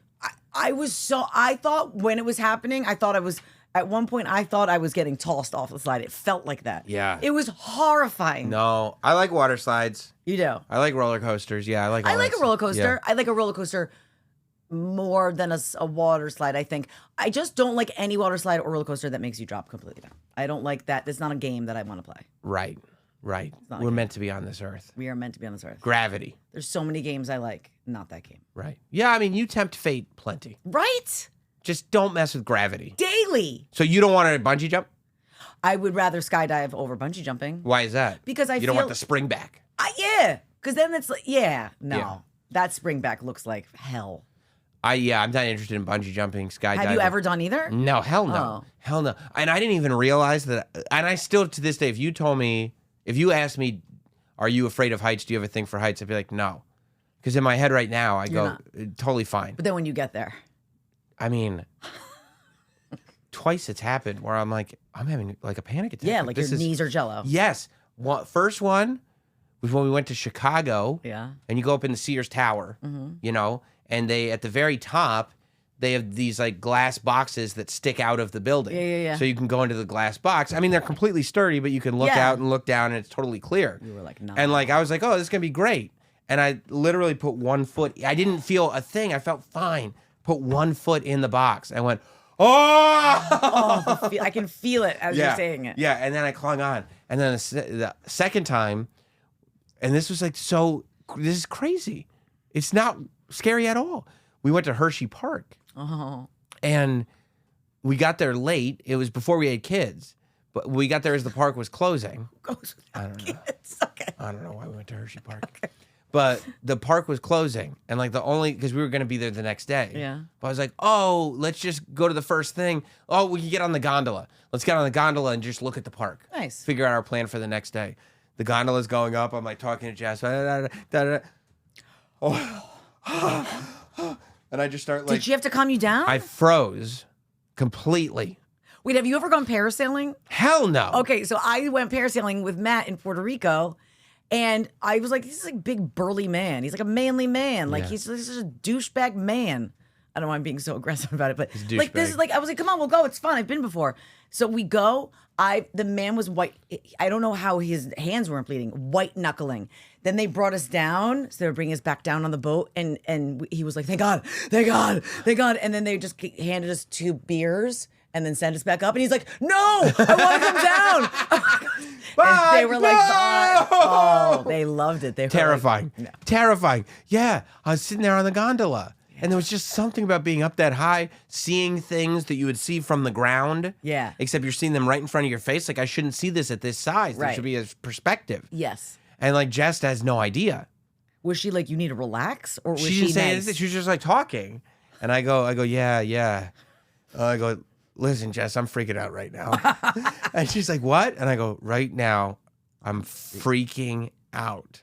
I thought when it was happening, I thought I was At one point, I thought I was getting tossed off the slide. It felt like that. Yeah. It was horrifying. No, I like water slides. You do. I like roller coasters. Yeah, I like. I all like that a roller stuff. coaster. Yeah. I like a roller coaster more than a water slide, I think. I just don't like any water slide or roller coaster that makes you drop completely down. I don't like that. It's not a game that I want to play. Right. not We're like meant to be on this earth. We are meant to be on this earth. Gravity. There's so many games I like. Not that game. Right. Yeah, I mean, you tempt fate plenty. Right? Just don't mess with gravity. Daily. So you don't want to bungee jump? I would rather skydive over bungee jumping. Why is that? Because I you feel... don't want the spring back. Yeah. Because then it's like, no. Yeah. That spring back looks like hell. I'm not interested in bungee jumping, skydiving. Have you ever done either? No, hell no. Oh. Hell no. And I didn't even realize that. And I still, to this day, if you asked me, are you afraid of heights? Do you have a thing for heights? I'd be like, no. Because in my head right now, I go, totally fine. But then when you get there. I mean, twice it's happened where I'm like, I'm having like a panic attack. Yeah, like your knees are jello. Yes. First one was when we went to Chicago. Yeah. And you go up in the Sears Tower, you know, and they, at the very top, they have these like glass boxes that stick out of the building. Yeah. So you can go into the glass box. I mean, they're completely sturdy, but you can look out and look down and it's totally clear. You were like, no. And like, I was like, oh, this is going to be great. And I literally put 1 foot. I didn't feel a thing. I felt fine. Put 1 foot in the box. I went, oh! I can feel it as you're saying it. Yeah, and then I clung on. And then the second time, and this was like this is crazy. It's not scary at all. We went to Hershey Park. Oh. And we got there late. It was before we had kids. But we got there as the park was closing. I don't know. Okay. I don't know why we went to Hershey Park. Okay. But the park was closing. And like because we were going to be there the next day. Yeah. But I was like, oh, let's just go to the first thing. Oh, we can get on the gondola. Let's get on the gondola and just look at the park. Nice. Figure out our plan for the next day. The gondola's going up. I'm like talking to Jess. Oh. And I just start like... Did she have to calm you down? I froze completely. Wait, have you ever gone parasailing? Hell no. Okay, so I went parasailing with Matt in Puerto Rico, and I was like, he's like a big burly man. He's like a manly man. Like he's just a douchebag man. I don't know why I'm being so aggressive about it, but like this is like I was like, come on, we'll go. It's fun. I've been before. So we go. The man was white. I don't know how his hands weren't bleeding. White knuckling. Then they brought us down. So they were bringing us back down on the boat, and he was like, thank God, thank God, thank God. And then they just handed us 2 beers. And then send us back up. And he's like, no, I want to come down. And they were like, oh, they loved it. They were terrifying. Like, no. Terrifying. Yeah. I was sitting there on the gondola. Yeah. And there was just something about being up that high, seeing things that you would see from the ground. Yeah. Except you're seeing them right in front of your face. Like, I shouldn't see this at this size. There should be a perspective. Yes. And like, Jess has no idea. Was she like, you need to relax? Or was she didn't say nice? anything. She was just like talking. And I go, yeah. I go, listen, Jess, I'm freaking out right now. And she's like, what? And I go, right now, I'm freaking out.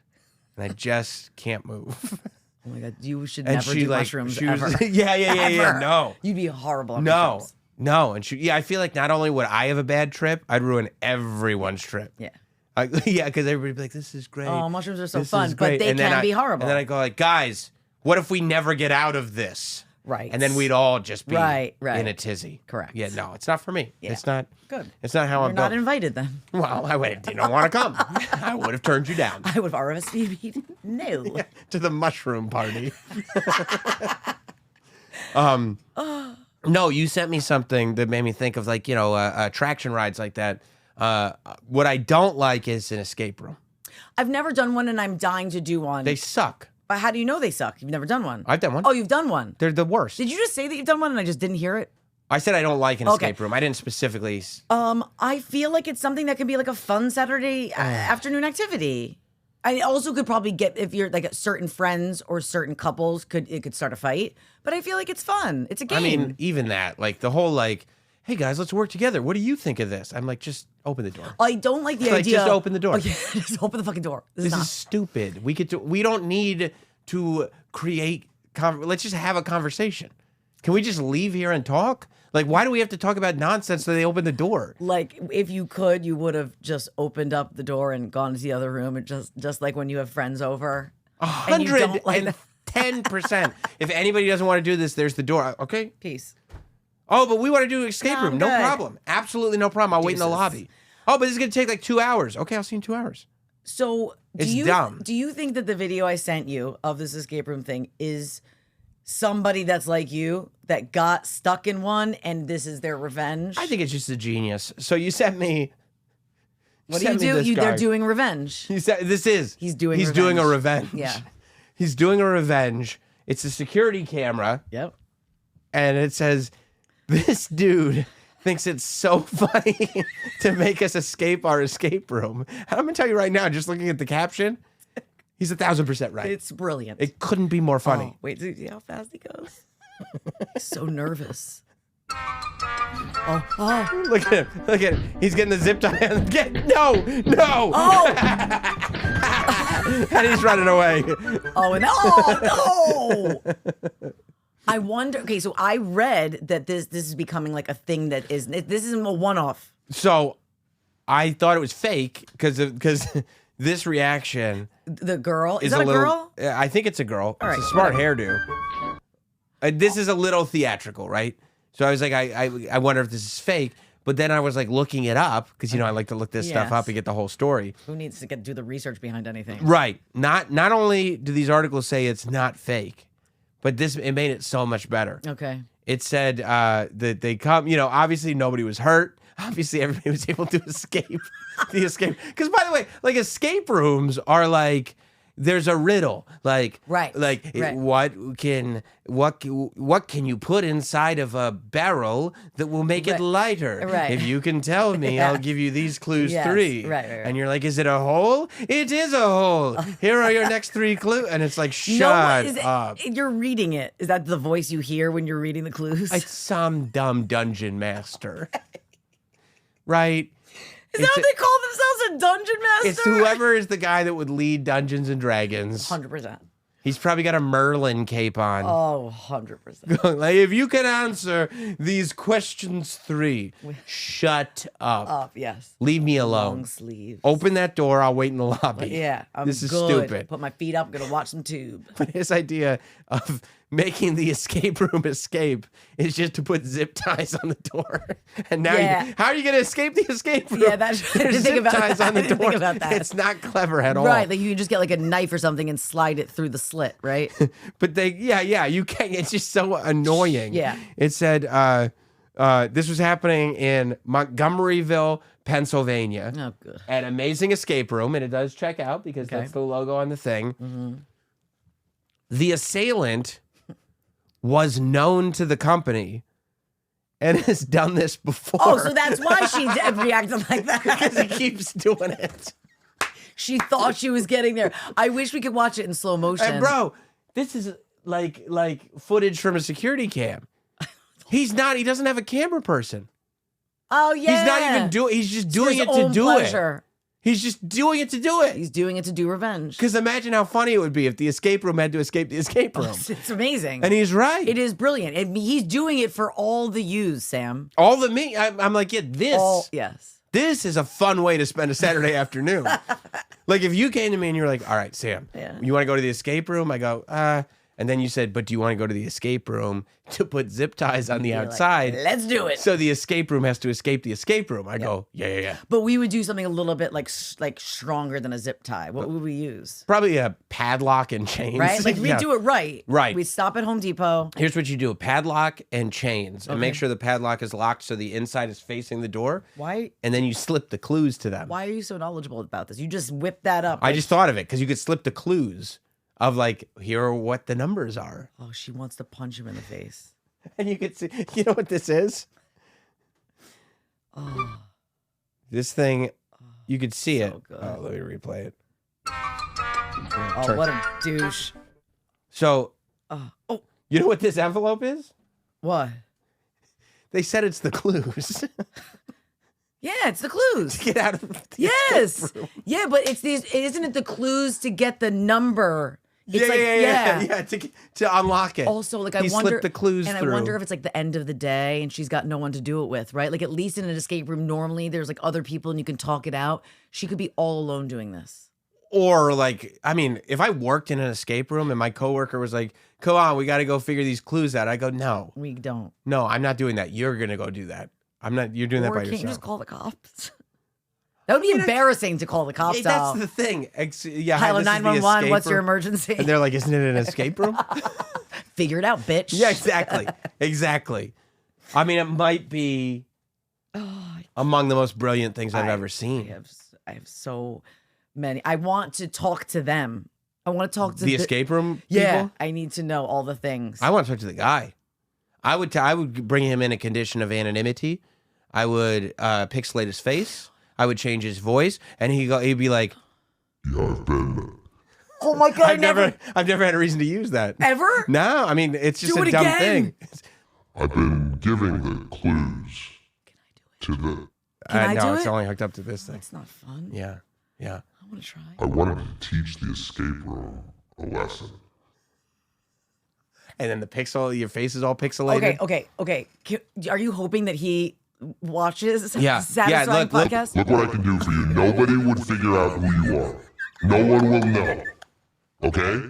And I just can't move. Oh my God, you should never do mushrooms ever. Yeah. No. You'd be horrible on mushrooms. No. And I feel like not only would I have a bad trip, I'd ruin everyone's trip. Yeah. Because everybody'd be like, this is great. Oh, mushrooms are so fun, but they can be horrible. And then I go like, guys, what if we never get out of this? Right. And then we'd all just be right. in a tizzy. Correct. Yeah, no, it's not for me. Yeah. It's not good. It's not how I'm You're not invited then. Well, I didn't want to come. I would have turned you down. I would have RSVP'd. No. Yeah, to the mushroom party. No, you sent me something that made me think of like, attraction rides like that. What I don't like is an escape room. I've never done one and I'm dying to do one. They suck. But how do you know they suck? You've never done one. I've done one. Oh, you've done one. They're the worst. Did you just say that you've done one and I just didn't hear it? I said I don't like an escape room. I didn't specifically. I feel like it's something that could be like a fun Saturday afternoon activity. I also could probably get, if you're like certain friends or certain couples, it could start a fight. But I feel like it's fun. It's a game. I mean, even that, like the whole like, hey guys, let's work together. What do you think of this? I'm like, just open the door. I don't like the idea. Just open the door. Oh, yeah, just open the fucking door. This is stupid. We don't need to create. Let's just have a conversation. Can we just leave here and talk? Like, why do we have to talk about nonsense so they open the door? Like, if you could, you would have just opened up the door and gone to the other room, and just like when you have friends over. 110%. If anybody doesn't want to do this, there's the door. Okay. Peace. Oh, but we want to do an escape No, room. I'm No good. problem. Absolutely no problem. I'll wait in the Deuces. lobby. Oh, but this is going to take like 2 hours. Okay, I'll see you in 2 hours. So It's dumb. Do you think that the video I sent you of this escape room thing is somebody that's like you that got stuck in one and this is their revenge? I think it's just a genius. So you sent me. What do you do? They're doing revenge. He said, He's doing a revenge. Yeah. He's doing a revenge. It's a security camera. Yep. And it says, this dude thinks it's so funny to make us escape our escape room. And I'm going to tell you right now, just looking at the caption, he's 1,000% right. It's brilliant. It couldn't be more funny. Oh, wait, do you see how fast he goes? He's so nervous. Oh. Look at him. Look at him. He's getting the zip tie on. No. Oh. And he's running away. Oh, no. I wonder. Okay, so I read that this is becoming like a thing that this isn't a one-off. So I thought it was fake because this reaction. The girl is a that a little, girl? I think it's a girl. All It's right, a smart hairdo. This is a little theatrical, right? So I was like, I wonder if this is fake. But then I was like looking it up because I like to look this stuff up and get the whole story. Who needs to do the research behind anything? Right. Not only do these articles say it's not fake, but it made it so much better. Okay. It said that they come. Obviously nobody was hurt. Obviously everybody was able to escape. Because by the way, like escape rooms are like. There's a riddle, like right. What can you put inside of a barrel that will make it lighter? Right. If you can tell me, I'll give you these clues. Yes. 3. Right. And you're like, is it a hole? It is a hole. Here are your next 3 clues. And it's like, shut up. You're reading it. Is that the voice you hear when you're reading the clues? It's some dumb dungeon master, right? Is that what they call themselves, a dungeon master? It's whoever is the guy that would lead Dungeons and Dragons. 100%. He's probably got a Merlin cape on. Oh, 100%. Like, if you can answer these questions 3, shut up. Yes. Leave me alone. Long sleeves. Open that door. I'll wait in the lobby. Yeah, this is good. stupid. Put my feet up. I'm gonna watch some tube. But his idea of making the escape room escape is just to put zip ties on the door. And now, how are you going to escape the escape room? Yeah, that's I didn't think about ties that. on the I didn't door. think about that. It's not clever at all. Right, like you can just get like a knife or something and slide it through the slit, right? But you can't. It's just so annoying. Yeah. It said this was happening in Montgomeryville, Pennsylvania. Oh, good. An amazing escape room, and it does check out because that's the logo on the thing. Mm-hmm. The assailant was known to the company and has done this before. Oh, so that's why she reacted like that. Because he keeps doing it. She thought she was getting there. I wish we could watch it in slow motion. And bro, this is like footage from a security cam. He doesn't have a camera person. Oh, yeah. He's not even doing he's just doing it to do it. He's just doing it to do it. He's doing it to do revenge. Because imagine how funny it would be if the escape room had to escape the escape room. It's amazing. And he's right. It is brilliant. He's doing it for all the views, Sam. All the me. I'm like, yes. This is a fun way to spend a Saturday afternoon. Like if you came to me and you were like, all right, Sam, you want to go to the escape room? I go, and then you said, but do you want to go to the escape room to put zip ties on the outside? Like, let's do it. So the escape room has to escape the escape room. I go, yeah. But we would do something a little bit like stronger than a zip tie. What would we use? Probably a padlock and chains. Right? Like we do it right. Right. We stop at Home Depot. Here's what you do: a padlock and chains, and make sure the padlock is locked so the inside is facing the door. Why? And then you slip the clues to them. Why are you so knowledgeable about this? You just whip that up. I just thought of it because you could slip the clues of like, here are what the numbers are. Oh, she wants to punch him in the face. And you could see, you know what this is? Oh. This thing, you could see it. Good. Oh, let me replay it. Oh, what a douche. So, you know what this envelope is? What? They said it's the clues. Yeah, it's the clues. Get out of the Yes. Yeah, but isn't it the clues to get the number? It's yeah, to unlock it. Also, like I he wonder, slipped the clues and through. I wonder if it's like the end of the day and she's got no one to do it with, right? Like at least in an escape room, normally there's like other people and you can talk it out. She could be all alone doing this. Or like, I mean, if I worked in an escape room and my coworker was like, come on, we got to go figure these clues out. I go, no, We don't. no, I'm not doing that. You're going to go do that. I'm not, you're doing that Or by can't yourself. you just call the cops? That would be embarrassing to call the cops Yeah, that's out. the thing. Yeah, Hello, this is the 911. escape What's your room. emergency? And they're like, isn't it an escape room? Figure it out, bitch. Yeah, exactly. Exactly. I mean, it might be among the most brilliant things I've ever seen. I have so many. I want to talk to them. I want to talk to The escape room Yeah, people? I need to know all the things. I want to talk to the guy. I would bring him in a condition of anonymity. I would pixelate his face. I would change his voice, and he'd be like, Yeah, I've been. Oh my god! I've never had a reason to use that. Ever? No, I mean it's just Do a it dumb again. thing. I've been giving the clues to the. Can I no, do it's it? only hooked up to this thing. It's not fun. Yeah, yeah. I want to try. I wanted to teach the escape room a lesson. And then your face is all pixelated. Okay. Are you hoping that he watches Yeah. Satisfying look. Podcast? Look what I can do for you. Nobody would figure out who you are. No one will know. Okay?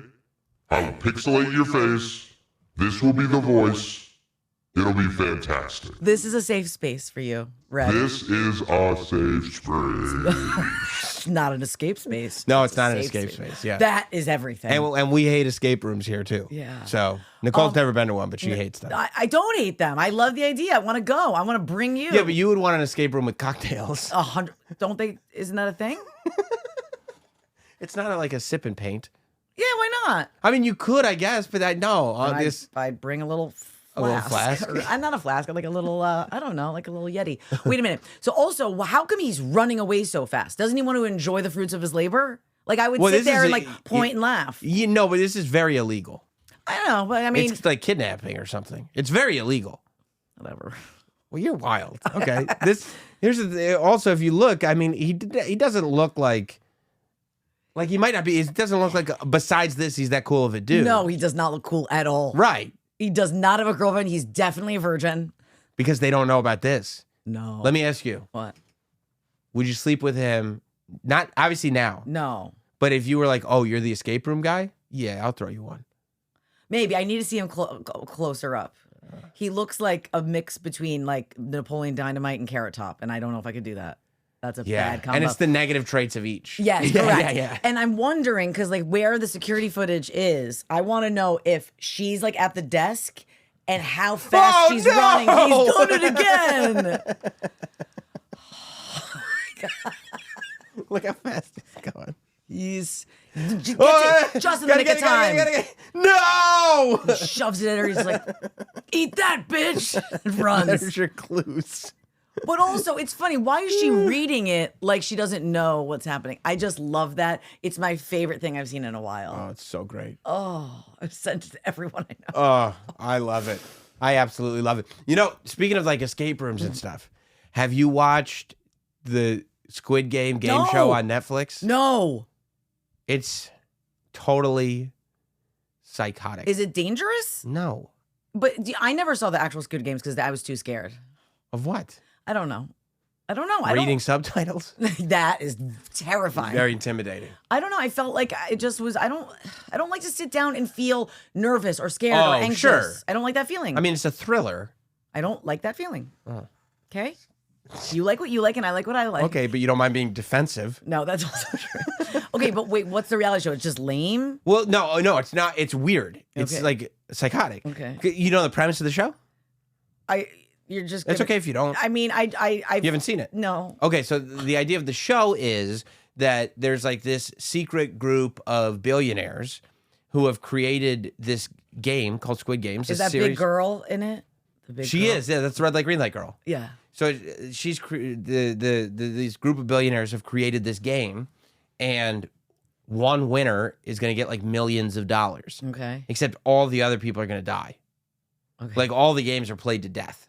I will pixelate your face. This will be the voice. It'll be fantastic. This is a safe space for you, Red. This is a safe space. Not an escape space. No, it's not an a escape space. Yeah. That is everything. And we hate escape rooms here too. Yeah. So Nicole's never been to one, but she hates them. I don't hate them. I love the idea. I want to go. I want to bring you. Yeah, but you would want an escape room with cocktails. 100. Don't they? Isn't that a thing? It's not like a sip and paint. Yeah, why not? I mean, you could, I guess, but I'd bring a little flask. I'm not a flask, like a little, I don't know, like a little Yeti. Wait a minute. So also, how come he's running away so fast? Doesn't he want to enjoy the fruits of his labor? Like I would sit there and like point and laugh. You know, but this is very illegal. I don't know, but I mean, It's like kidnapping or something. It's very illegal. whatever. Well, you're wild. Okay. Here's the thing. Also, if you look, I mean, he doesn't look like he might not be. It doesn't look like. Besides this, he's that cool of a dude. No, he does not look cool at all. Right. He does not have a girlfriend. He's definitely a virgin. Because they don't know about this. No. Let me ask you. What? Would you sleep with him? Not obviously now. No. But if you were like, oh, you're the escape room guy? Yeah, I'll throw you one. Maybe. I need to see him closer up. He looks like a mix between like Napoleon Dynamite and Carrot Top, and I don't know if I could do that. That's a bad combo. And it's the negative traits of each. Yes, yeah, correct. yeah. And I'm wondering, because like where the security footage is, I want to know if she's like at the desk and how fast she's running. He's done it again. Oh my God. Look how fast he's going. He's just in the nick of time. No! He shoves it at her. He's like, eat that, bitch. And runs. There's your clues. But also, it's funny. Why is she reading it like she doesn't know what's happening? I just love that. It's my favorite thing I've seen in a while. Oh, it's so great. Oh, I've sent it to everyone I know. Oh, I love it. I absolutely love it. You know, speaking of like escape rooms and stuff, have you watched the Squid Game show on Netflix? No. It's totally psychotic. Is it dangerous? No. But I never saw the actual Squid Games because I was too scared. Of what? I don't know. Reading subtitles? That is terrifying. Very intimidating. I don't know. I felt like it just was. I don't like to sit down and feel nervous or scared or anxious. Sure. I don't like that feeling. I mean, it's a thriller. I don't like that feeling. Oh. Okay. You like what you like, and I like what I like. Okay, but you don't mind being defensive. No, that's also true. Okay, but wait, what's the reality show? It's just lame? Well, no, it's not. It's weird. It's Okay. like psychotic. Okay. You know the premise of the show? You're just. It's okay if you don't. I mean, You haven't seen it? No. Okay, so the idea of the show is that there's like this secret group of billionaires who have created this game called Squid Games. Is that big girl in it? The big She girl? is. Yeah, that's the red light, green light girl. Yeah. So these group of billionaires have created this game, and one winner is going to get like millions of dollars. Okay. Except all the other people are going to die. Okay. Like all the games are played to death.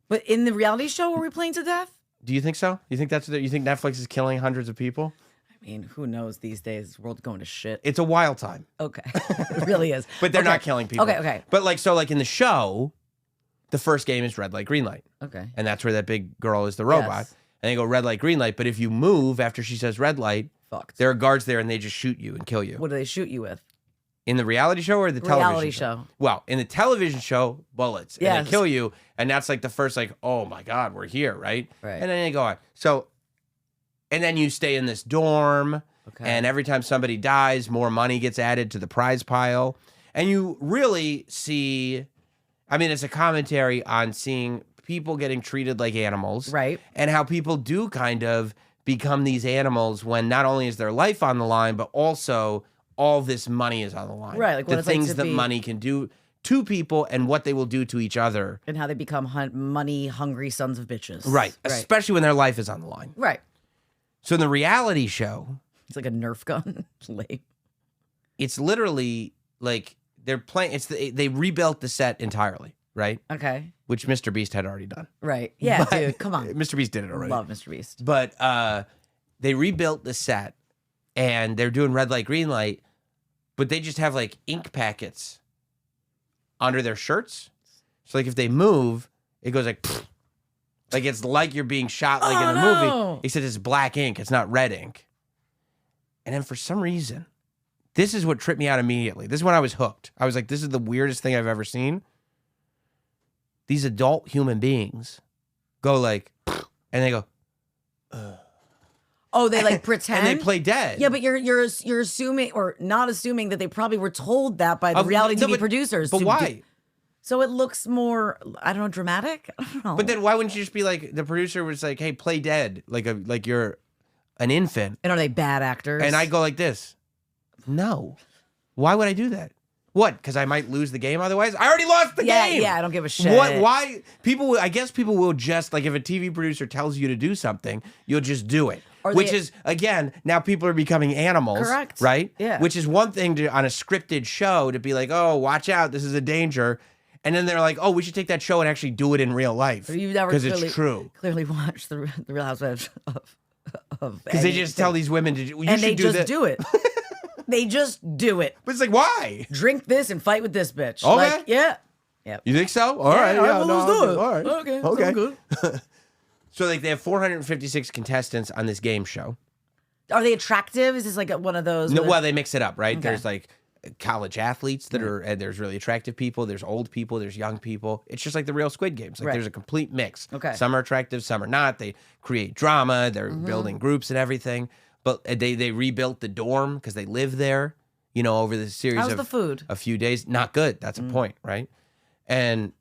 But in the reality show, are we playing to death? Do you think so? You think you think Netflix is killing hundreds of people? I mean, who knows these days? The world's going to shit. It's a wild time. Okay. It really is. But they're Okay. not killing people. Okay. But like in the show, the first game is red light, green light. Okay. And that's where that big girl is the robot. Yes. And they go red light, green light. But if you move after she says red light, fucked. There are guards there, and they just shoot you and kill you. What do they shoot you with? In the reality show or the television Reality show. Well, in the television show, bullets. And Yes. they kill you, and that's like the first, like, oh my God, we're here, right? Right. And then they go on. So, and then you stay in this dorm, Okay. and every time somebody dies, more money gets added to the prize pile. And you really see, I mean, it's a commentary on seeing people getting treated like animals. Right. And how people do kind of become these animals when not only is their life on the line, but also all this money is on the line. Right, like what the it's like things to that be- money can do to people and what they will do to each other. And how they become money-hungry sons of bitches. Right. Especially when their life is on the line. Right. So in the reality show, It's like a Nerf gun. Lame. it's literally like they're playing. They rebuilt the set entirely, right? Okay. Which Mr. Beast had already done. Right. Yeah, But- dude. Come on. Mr. Beast did it already. Love Mr. Beast. But they rebuilt the set, and they're doing red light, green light, but they just have like ink packets under their shirts. So like if they move, it goes like, pfft. Like it's like you're being shot like in a no. movie. Except it's black ink. It's not red ink. And then for some reason, this is what tripped me out immediately. This is when I was hooked. I was like, this is the weirdest thing I've ever seen. These adult human beings go like, and they go, Oh, they like pretend. and they play dead. Yeah, but you're assuming or not assuming that they probably were told that by the reality no, TV but- producers. But to why? do- so it looks more, I don't know, dramatic. I don't know. But then why wouldn't you just be like, the producer was like, hey, play dead, like you're an infant. And are they bad actors? And I go like this. No. Why would I do that? What? Because I might lose the game otherwise? I already lost the game. Yeah, I don't give a shit. What? Why? I guess people will just, like, if a TV producer tells you to do something, you'll just do it. Or Which they- is, again, now people are becoming animals. Correct. Right? Yeah. Which is one thing to, on a scripted show, to be like, oh, watch out, this is a danger. And then they're like, oh, we should take that show and actually do it in real life. You've never Because clearly, it's true. Clearly watched the Real Housewives of Because they just tell these women to do, you and should they do just this. do it. They just do it. But it's like, why? Drink this and fight with this bitch. Okay. Like, yeah. Yeah. You think so? All right. all right, Yeah, well, no, let's do okay, it. All right. Okay. Okay. sounds good. So like they have 456 contestants on this game show. Are they attractive? Is this like one of those? No, where- well, they mix it up, right? Okay. There's like college athletes that are, and there's really attractive people. There's old people. There's young people. It's just like the real Squid Games. Like Right. there's a complete mix. Okay. Some are attractive, some are not. They create drama. They're Mm-hmm. building groups and everything. But they rebuilt the dorm because they live there. You know, over the series How's of the food? a few days. Not good. That's a point, right? And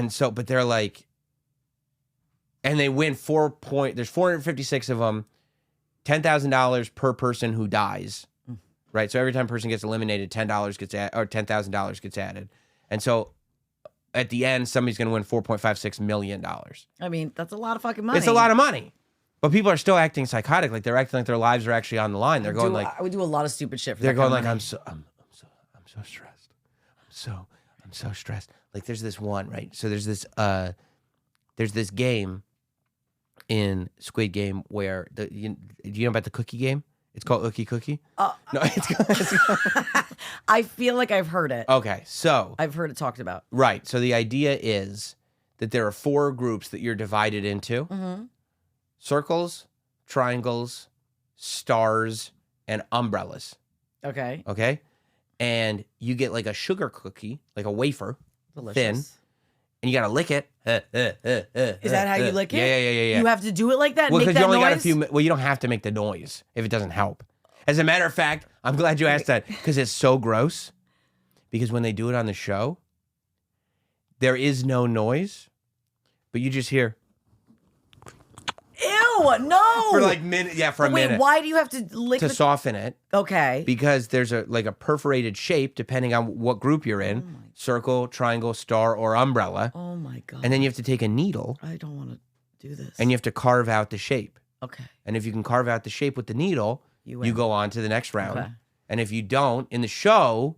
so, but they're like, and they win 4 point. There's 456 of them. $10,000 per person who dies, right? So every time a person gets eliminated, $10 gets or $10,000 gets added, and so at the end, somebody's going to win $4.56 million. I mean, that's a lot of fucking money. It's a lot of money, but people are still acting psychotic, like they're acting like their lives are actually on the line. They're going like, I would do a lot of stupid shit for they're that going kind like, of money. I'm so stressed. I'm so stressed. Like there's this one, right? So there's this game in Squid Game where do you know about the cookie game? It's called Ookie Cookie. No, it's I feel like I've heard it. okay. So I've heard it talked about. right. So the idea is that there are 4 groups that you're divided into: circles, triangles, stars, and umbrellas. Okay. Okay, and you get like a sugar cookie, like a wafer, Delicious. thin, and you gotta lick it. Is that how you lick it? Yeah. You have to do it like that? Well, Make because that you only noise? got a few. Well, you don't have to make the noise if it doesn't help. As a matter of fact, I'm glad you asked that because it's so gross. Because when they do it on the show, there is no noise, but you just hear Ew, no. for like minute. Yeah, for a Wait, minute why do you have to lick to the... soften it. Okay. Because there's a perforated shape depending on what group you're in: circle, triangle, star, or umbrella. Oh my God. And then you have to take a needle I don't want to do this. and you have to carve out the shape. Okay. And if you can carve out the shape with the needle, You you win. go on to the next round. Okay. And if you don't, in the show,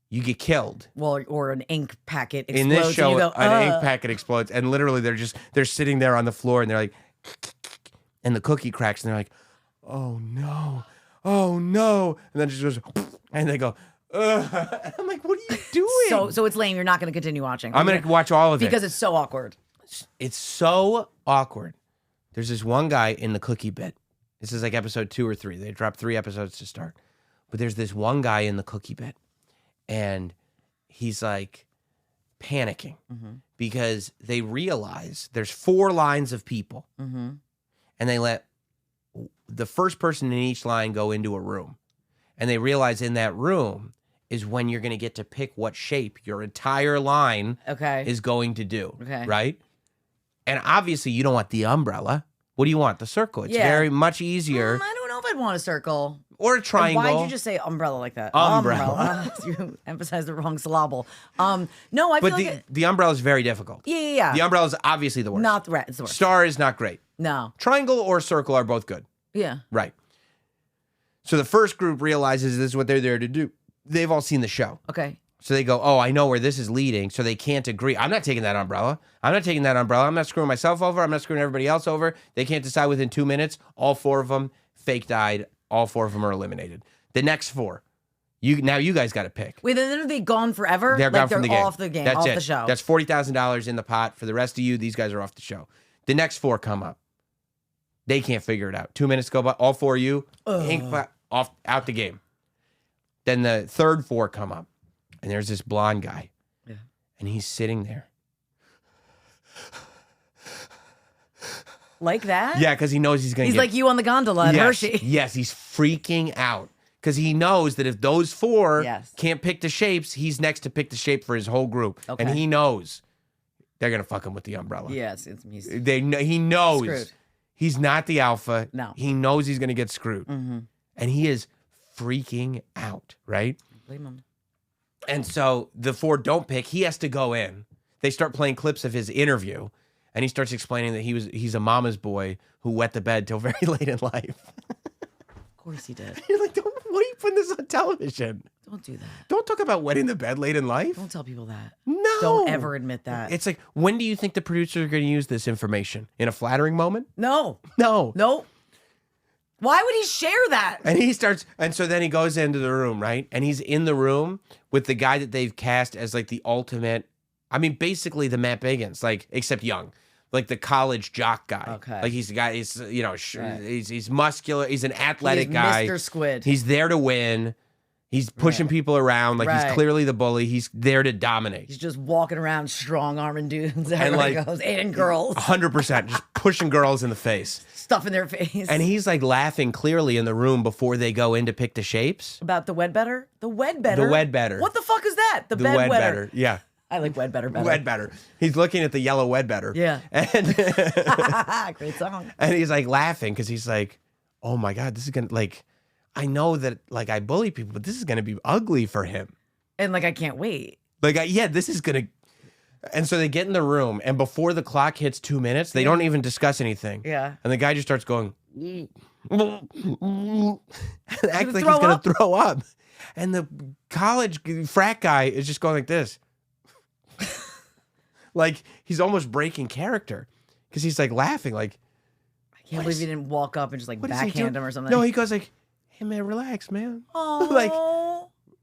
you get killed. Well, or an ink packet explodes In this show, and you go, an ink packet explodes, and literally they're sitting there on the floor, and they're like, and the cookie cracks, and they're like, oh no, and then it just goes, and they go, ugh. I'm like, what are you doing? So it's lame. You're not going to continue watching. I'm gonna watch all of it because it's so awkward. it's so awkward. There's this one guy in the cookie bit. This is like episode 2 or 3. They dropped 3 episodes to start. But there's this one guy in the cookie bit, and he's like panicking because they realize there's 4 lines of people, and they let the first person in each line go into a room. And they realize in that room is when you're going to get to pick what shape your entire line is going to do, right? And obviously, you don't want the umbrella. What do you want? The circle. It's very much easier. I don't know if I'd want a circle. Or a triangle. And why'd you just say umbrella like that? Umbrella. You emphasized the wrong syllable. No, I feel like the umbrella is very difficult. Yeah. The umbrella is obviously the worst. Not the red. It's the worst. Star is not great. No. Triangle or circle are both good. Yeah. Right. So the first group realizes this is what they're there to do. They've all seen the show. Okay. So they go, oh, I know where this is leading. So they can't agree. I'm not taking that umbrella. I'm not taking that umbrella. I'm not screwing myself over. I'm not screwing everybody else over. They can't decide within 2 minutes. All 4 of them fake died. All 4 of them are eliminated. The next 4, you guys got to pick. Wait, then are they gone forever? They're gone from the game. Off the game. That's off it. the show. That's $40,000 in the pot. For the rest of you, these guys are off the show. The next 4 come up. They can't figure it out. 2 minutes go by. All 4 of you, out the game. Then the third 4 come up. And there's this blonde guy. Yeah. And he's sitting there. Like that? Yeah, because he knows he's going to He's like you on the gondola at Hershey. Yes, he's freaking out. Because he knows that if those 4 can't pick the shapes, he's next to pick the shape for his whole group. Okay. And he knows they're going to fuck him with the umbrella. Yes. He knows. Screwed. He's not the alpha. No. He knows he's going to get screwed. And he is freaking out, right? Blame him. And so the 4 don't pick. He has to go in. They start playing clips of his interview, and he starts explaining that he's a mama's boy who wet the bed till very late in life. Of course he did. You're like, why are you putting this on television? Don't do that. Don't talk about wetting the bed late in life. Don't tell people that. No. Don't ever admit that. It's like, when do you think the producers are going to use this information? In a flattering moment? No. No. Why would he share that? And so then he goes into the room, right? And he's in the room with the guy that they've cast as like the ultimate, I mean, basically the Matt Biggins, like, except young. Like the college jock guy. Okay. Like he's the guy, he's muscular, he's an athletic guy. Mr. Squid. He's there to win. He's pushing people around, like he's clearly the bully. He's there to dominate. He's just walking around strong-arming dudes everywhere he goes, and girls. 100%, just pushing girls in the face. Stuff in their face. And he's like laughing clearly in the room before they go in to pick the shapes. About the wed better? The wed better? The wed better. What the fuck is that? The bed wed better. Yeah. I like wed better better. Wed better. He's looking at the yellow wed better. Yeah. And great song. And he's like laughing because he's like, oh my God, this is going to like, I know that like I bully people, but this is going to be ugly for him. And like, I can't wait. Like, this is going to. And so they get in the room, and before the clock hits 2 minutes, they don't even discuss anything. Yeah. And the guy just starts going, and acts like he's going to throw up. And the college frat guy is just going like this. Like, he's almost breaking character because he's like laughing. Like, I can't believe he didn't walk up and just like backhand him or something. No, he goes like, hey man, relax, man. Oh, like,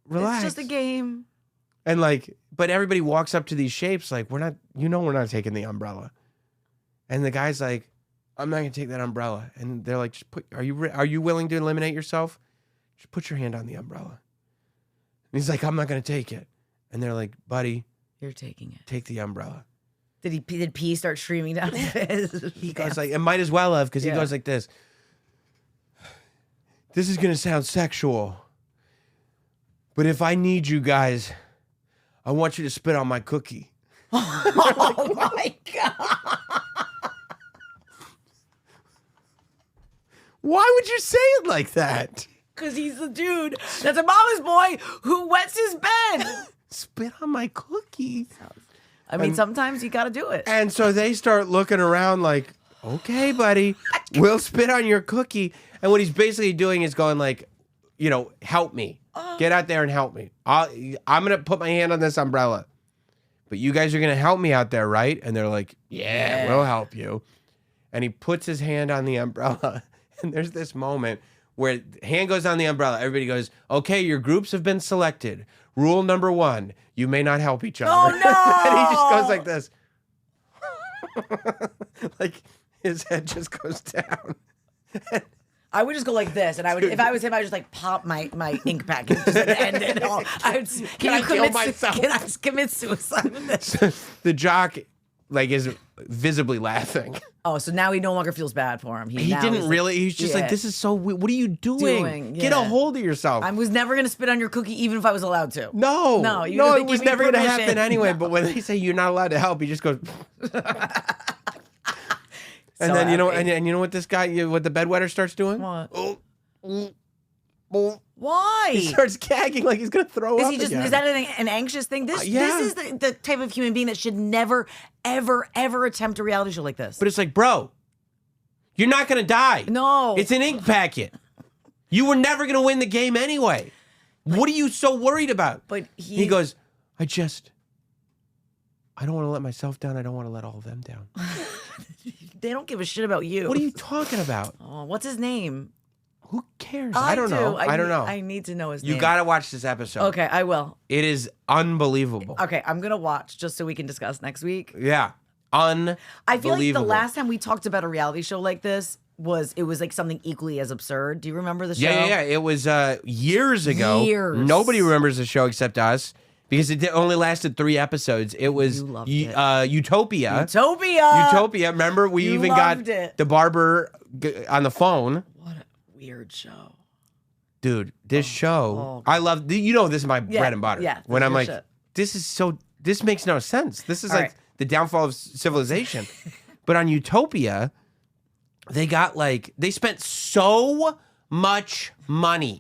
relax. It's just a game. And like, but everybody walks up to these shapes like, we're not taking the umbrella. And the guy's like, I'm not gonna take that umbrella. And they're like, just are you willing to eliminate yourself? Just put your hand on the umbrella. And he's like, I'm not gonna take it. And they're like, buddy, you're taking it. Take the umbrella. Did pee start streaming down his He goes like, it might as well have, because he goes like this. This is gonna sound sexual, but if I need you guys, I want you to spit on my cookie. Oh my God. Why would you say it like that? Because he's the dude that's a mama's boy who wets his bed. Spit on my cookie. I mean, sometimes you got to do it. And so they start looking around like, okay, buddy, we'll spit on your cookie. And what he's basically doing is going like, help me. Get out there and help me. I'm going to put my hand on this umbrella. But you guys are going to help me out there, right? And they're like, yeah, we'll help you. And he puts his hand on the umbrella. And there's this moment where hand goes on the umbrella. Everybody goes, okay, your groups have been selected. Rule number 1, you may not help each other. Oh, no! And he just goes like this. Like his head just goes down. I would just go like this, and I would, if I was him, I would just like pop my ink packet just and end it all. I would. Can I kill myself? Can I commit suicide with this? The jock, like, is visibly laughing. Oh, so now he no longer feels bad for him. He didn't really. He's just like, this is so weird. What are you doing? Get a hold of yourself. I was never gonna spit on your cookie, even if I was allowed to. No, it was never gonna happen anyway. No. But when they say you're not allowed to help, he just goes. And so then you know, and you know what this guy, what the bedwetter starts doing? What? Oh. Why? He starts gagging like he's gonna throw up. Is that an anxious thing? This is the type of human being that should never, ever, ever attempt a reality show like this. But it's like, bro, you're not gonna die. No, it's an ink packet. You were never gonna win the game anyway. What are you so worried about? But he goes, I don't want to let myself down. I don't want to let all of them down. They don't give a shit about you. What are you talking about? Oh, what's his name? Who cares? I don't know. I don't know. I need to know his name. You got to watch this episode. Okay, I will. It is unbelievable. Okay, I'm going to watch just so we can discuss next week. Yeah. Unbelievable. I feel like the last time we talked about a reality show like this was like something equally as absurd. Do you remember the show? Yeah. It was years ago. Nobody remembers the show except us. Because it only lasted 3 episodes. It was Utopia. Utopia. Remember, we even got the barber on the phone. What a weird show. Dude, this show, I love, this is my bread and butter. Yeah. When I'm like, this makes no sense. This is like the downfall of civilization. But on Utopia, they spent so much money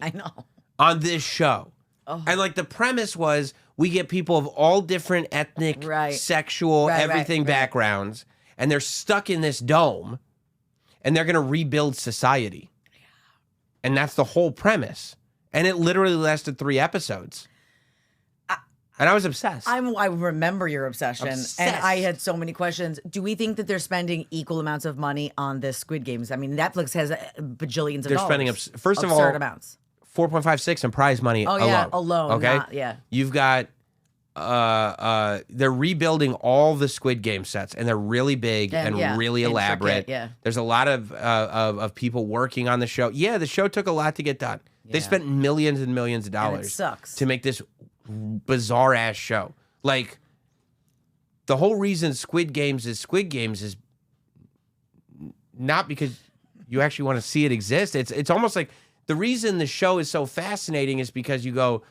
on this show. Oh. And like the premise was, we get people of all different ethnic, sexual, everything backgrounds, and they're stuck in this dome, and they're going to rebuild society. Yeah. And that's the whole premise. And it literally lasted 3 episodes. And I was obsessed. I remember your obsession. Obsessed. And I had so many questions. Do we think that they're spending equal amounts of money on this Squid Games? I mean, Netflix has bajillions of dollars. They're spending, first of all, absurd amounts. 4.56 in prize money alone. Oh, yeah, alone. Okay? You've got, they're rebuilding all the Squid Game sets, and they're really big and really elaborate. There's a lot of people working on the show. Yeah, the show took a lot to get done. Yeah. They spent millions and millions of dollars to make this bizarre-ass show. Like, the whole reason Squid Games is not because you actually want to see it exist. It's almost like, the reason the show is so fascinating is because you go,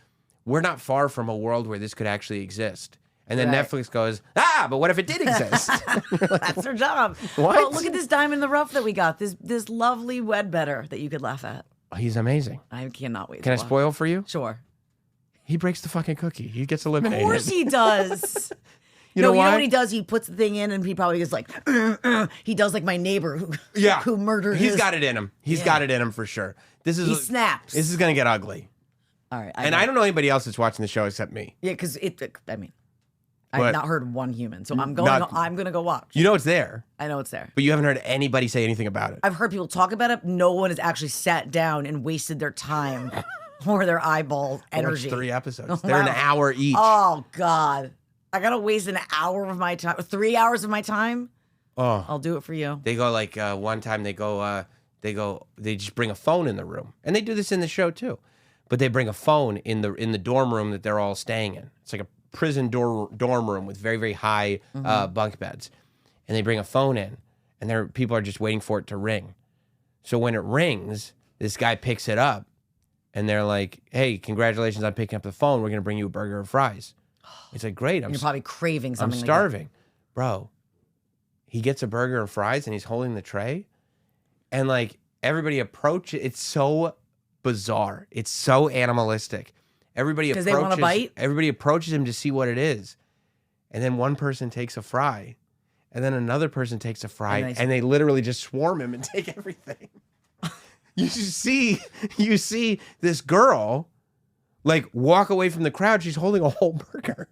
we're not far from a world where this could actually exist. And then Netflix goes, but what if it did exist? That's their job. What? Well, look at this diamond in the rough that we got. This lovely Wedbetter that you could laugh at. He's amazing. I cannot wait. Can I spoil for you? Sure. He breaks the fucking cookie. He gets eliminated. Of course he does. You know what he does? He puts the thing in, and he probably is like, he does like my neighbor who murdered. He's got it in him. He's got it in him for sure. He snaps. This is gonna get ugly. All right. I don't know anybody else that's watching the show except me. Yeah, because I've not heard one human, so I'm gonna go watch. You know it's there. I know it's there, but you haven't heard anybody say anything about it. I've heard people talk about it. No one has actually sat down and wasted their time or their eyeball energy. 3 episodes. They're an hour each. Oh God. I gotta waste an hour of my time, 3 hours of my time. Oh, I'll do it for you. They go like one time. They just bring a phone in the room, and they do this in the show too. But they bring a phone in the dorm room that they're all staying in. It's like a prison dorm room with very, very high bunk beds, and they bring a phone in, and people are just waiting for it to ring. So when it rings, this guy picks it up, and they're like, "Hey, congratulations on picking up the phone. We're gonna bring you a burger and fries." It's like, great. You're probably craving something. I'm starving. Bro, he gets a burger and fries, and he's holding the tray. And, like, everybody approaches. It's so bizarre. It's so animalistic. Because they want to bite? Everybody approaches him to see what it is. And then one person takes a fry. And then another person takes a fry. And they literally just swarm him and take everything. You see this girl, like, walk away from the crowd. She's holding a whole burger.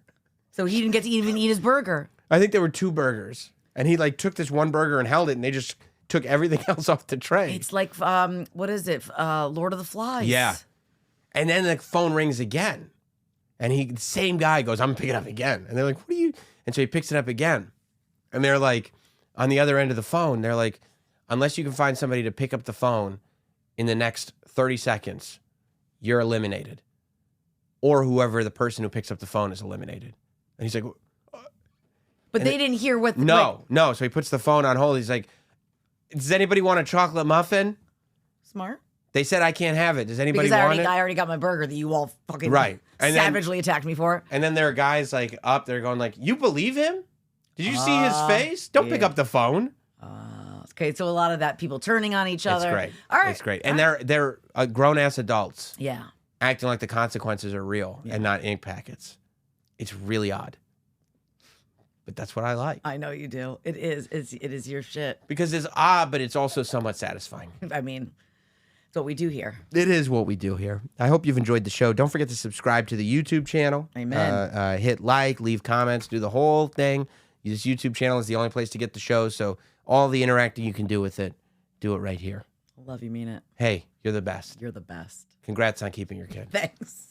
So he didn't get to even eat his burger. I think there were 2 burgers. And he, like, took this one burger and held it, and they just took everything else off the tray. It's like, what is it? Lord of the Flies. Yeah. And then the phone rings again. And the same guy goes, I'm picking it up again. And they're like, what are you? And so he picks it up again. And they're like, on the other end of the phone, they're like, unless you can find somebody to pick up the phone in the next 30 seconds, you're eliminated. Or whoever the person who picks up the phone is eliminated. And he's like, But they didn't hear what. no. So he puts the phone on hold. He's like, does anybody want a chocolate muffin? Smart. They said I can't have it. Does anybody Because want it? I already got my burger that you all fucking Right. And savagely attacked me for. And then there are guys like up there going like, you believe him? Did you see his face? Don't pick up the phone. Okay, so a lot of that, people turning on each other. It's great. All right. It's great. And they're grown-ass adults Yeah. acting like the consequences are real and not ink packets. It's really odd. But that's what I like. I know you do. It is your shit. Because it's odd, but it's also somewhat satisfying. I mean, it's what we do here. It is what we do here. I hope you've enjoyed the show. Don't forget to subscribe to the YouTube channel. Amen. Hit like, leave comments, do the whole thing. This YouTube channel is the only place to get the show, so all the interacting you can do with it, do it right here. Love you, mean it. Hey, you're the best. You're the best. Congrats on keeping your kid. Thanks.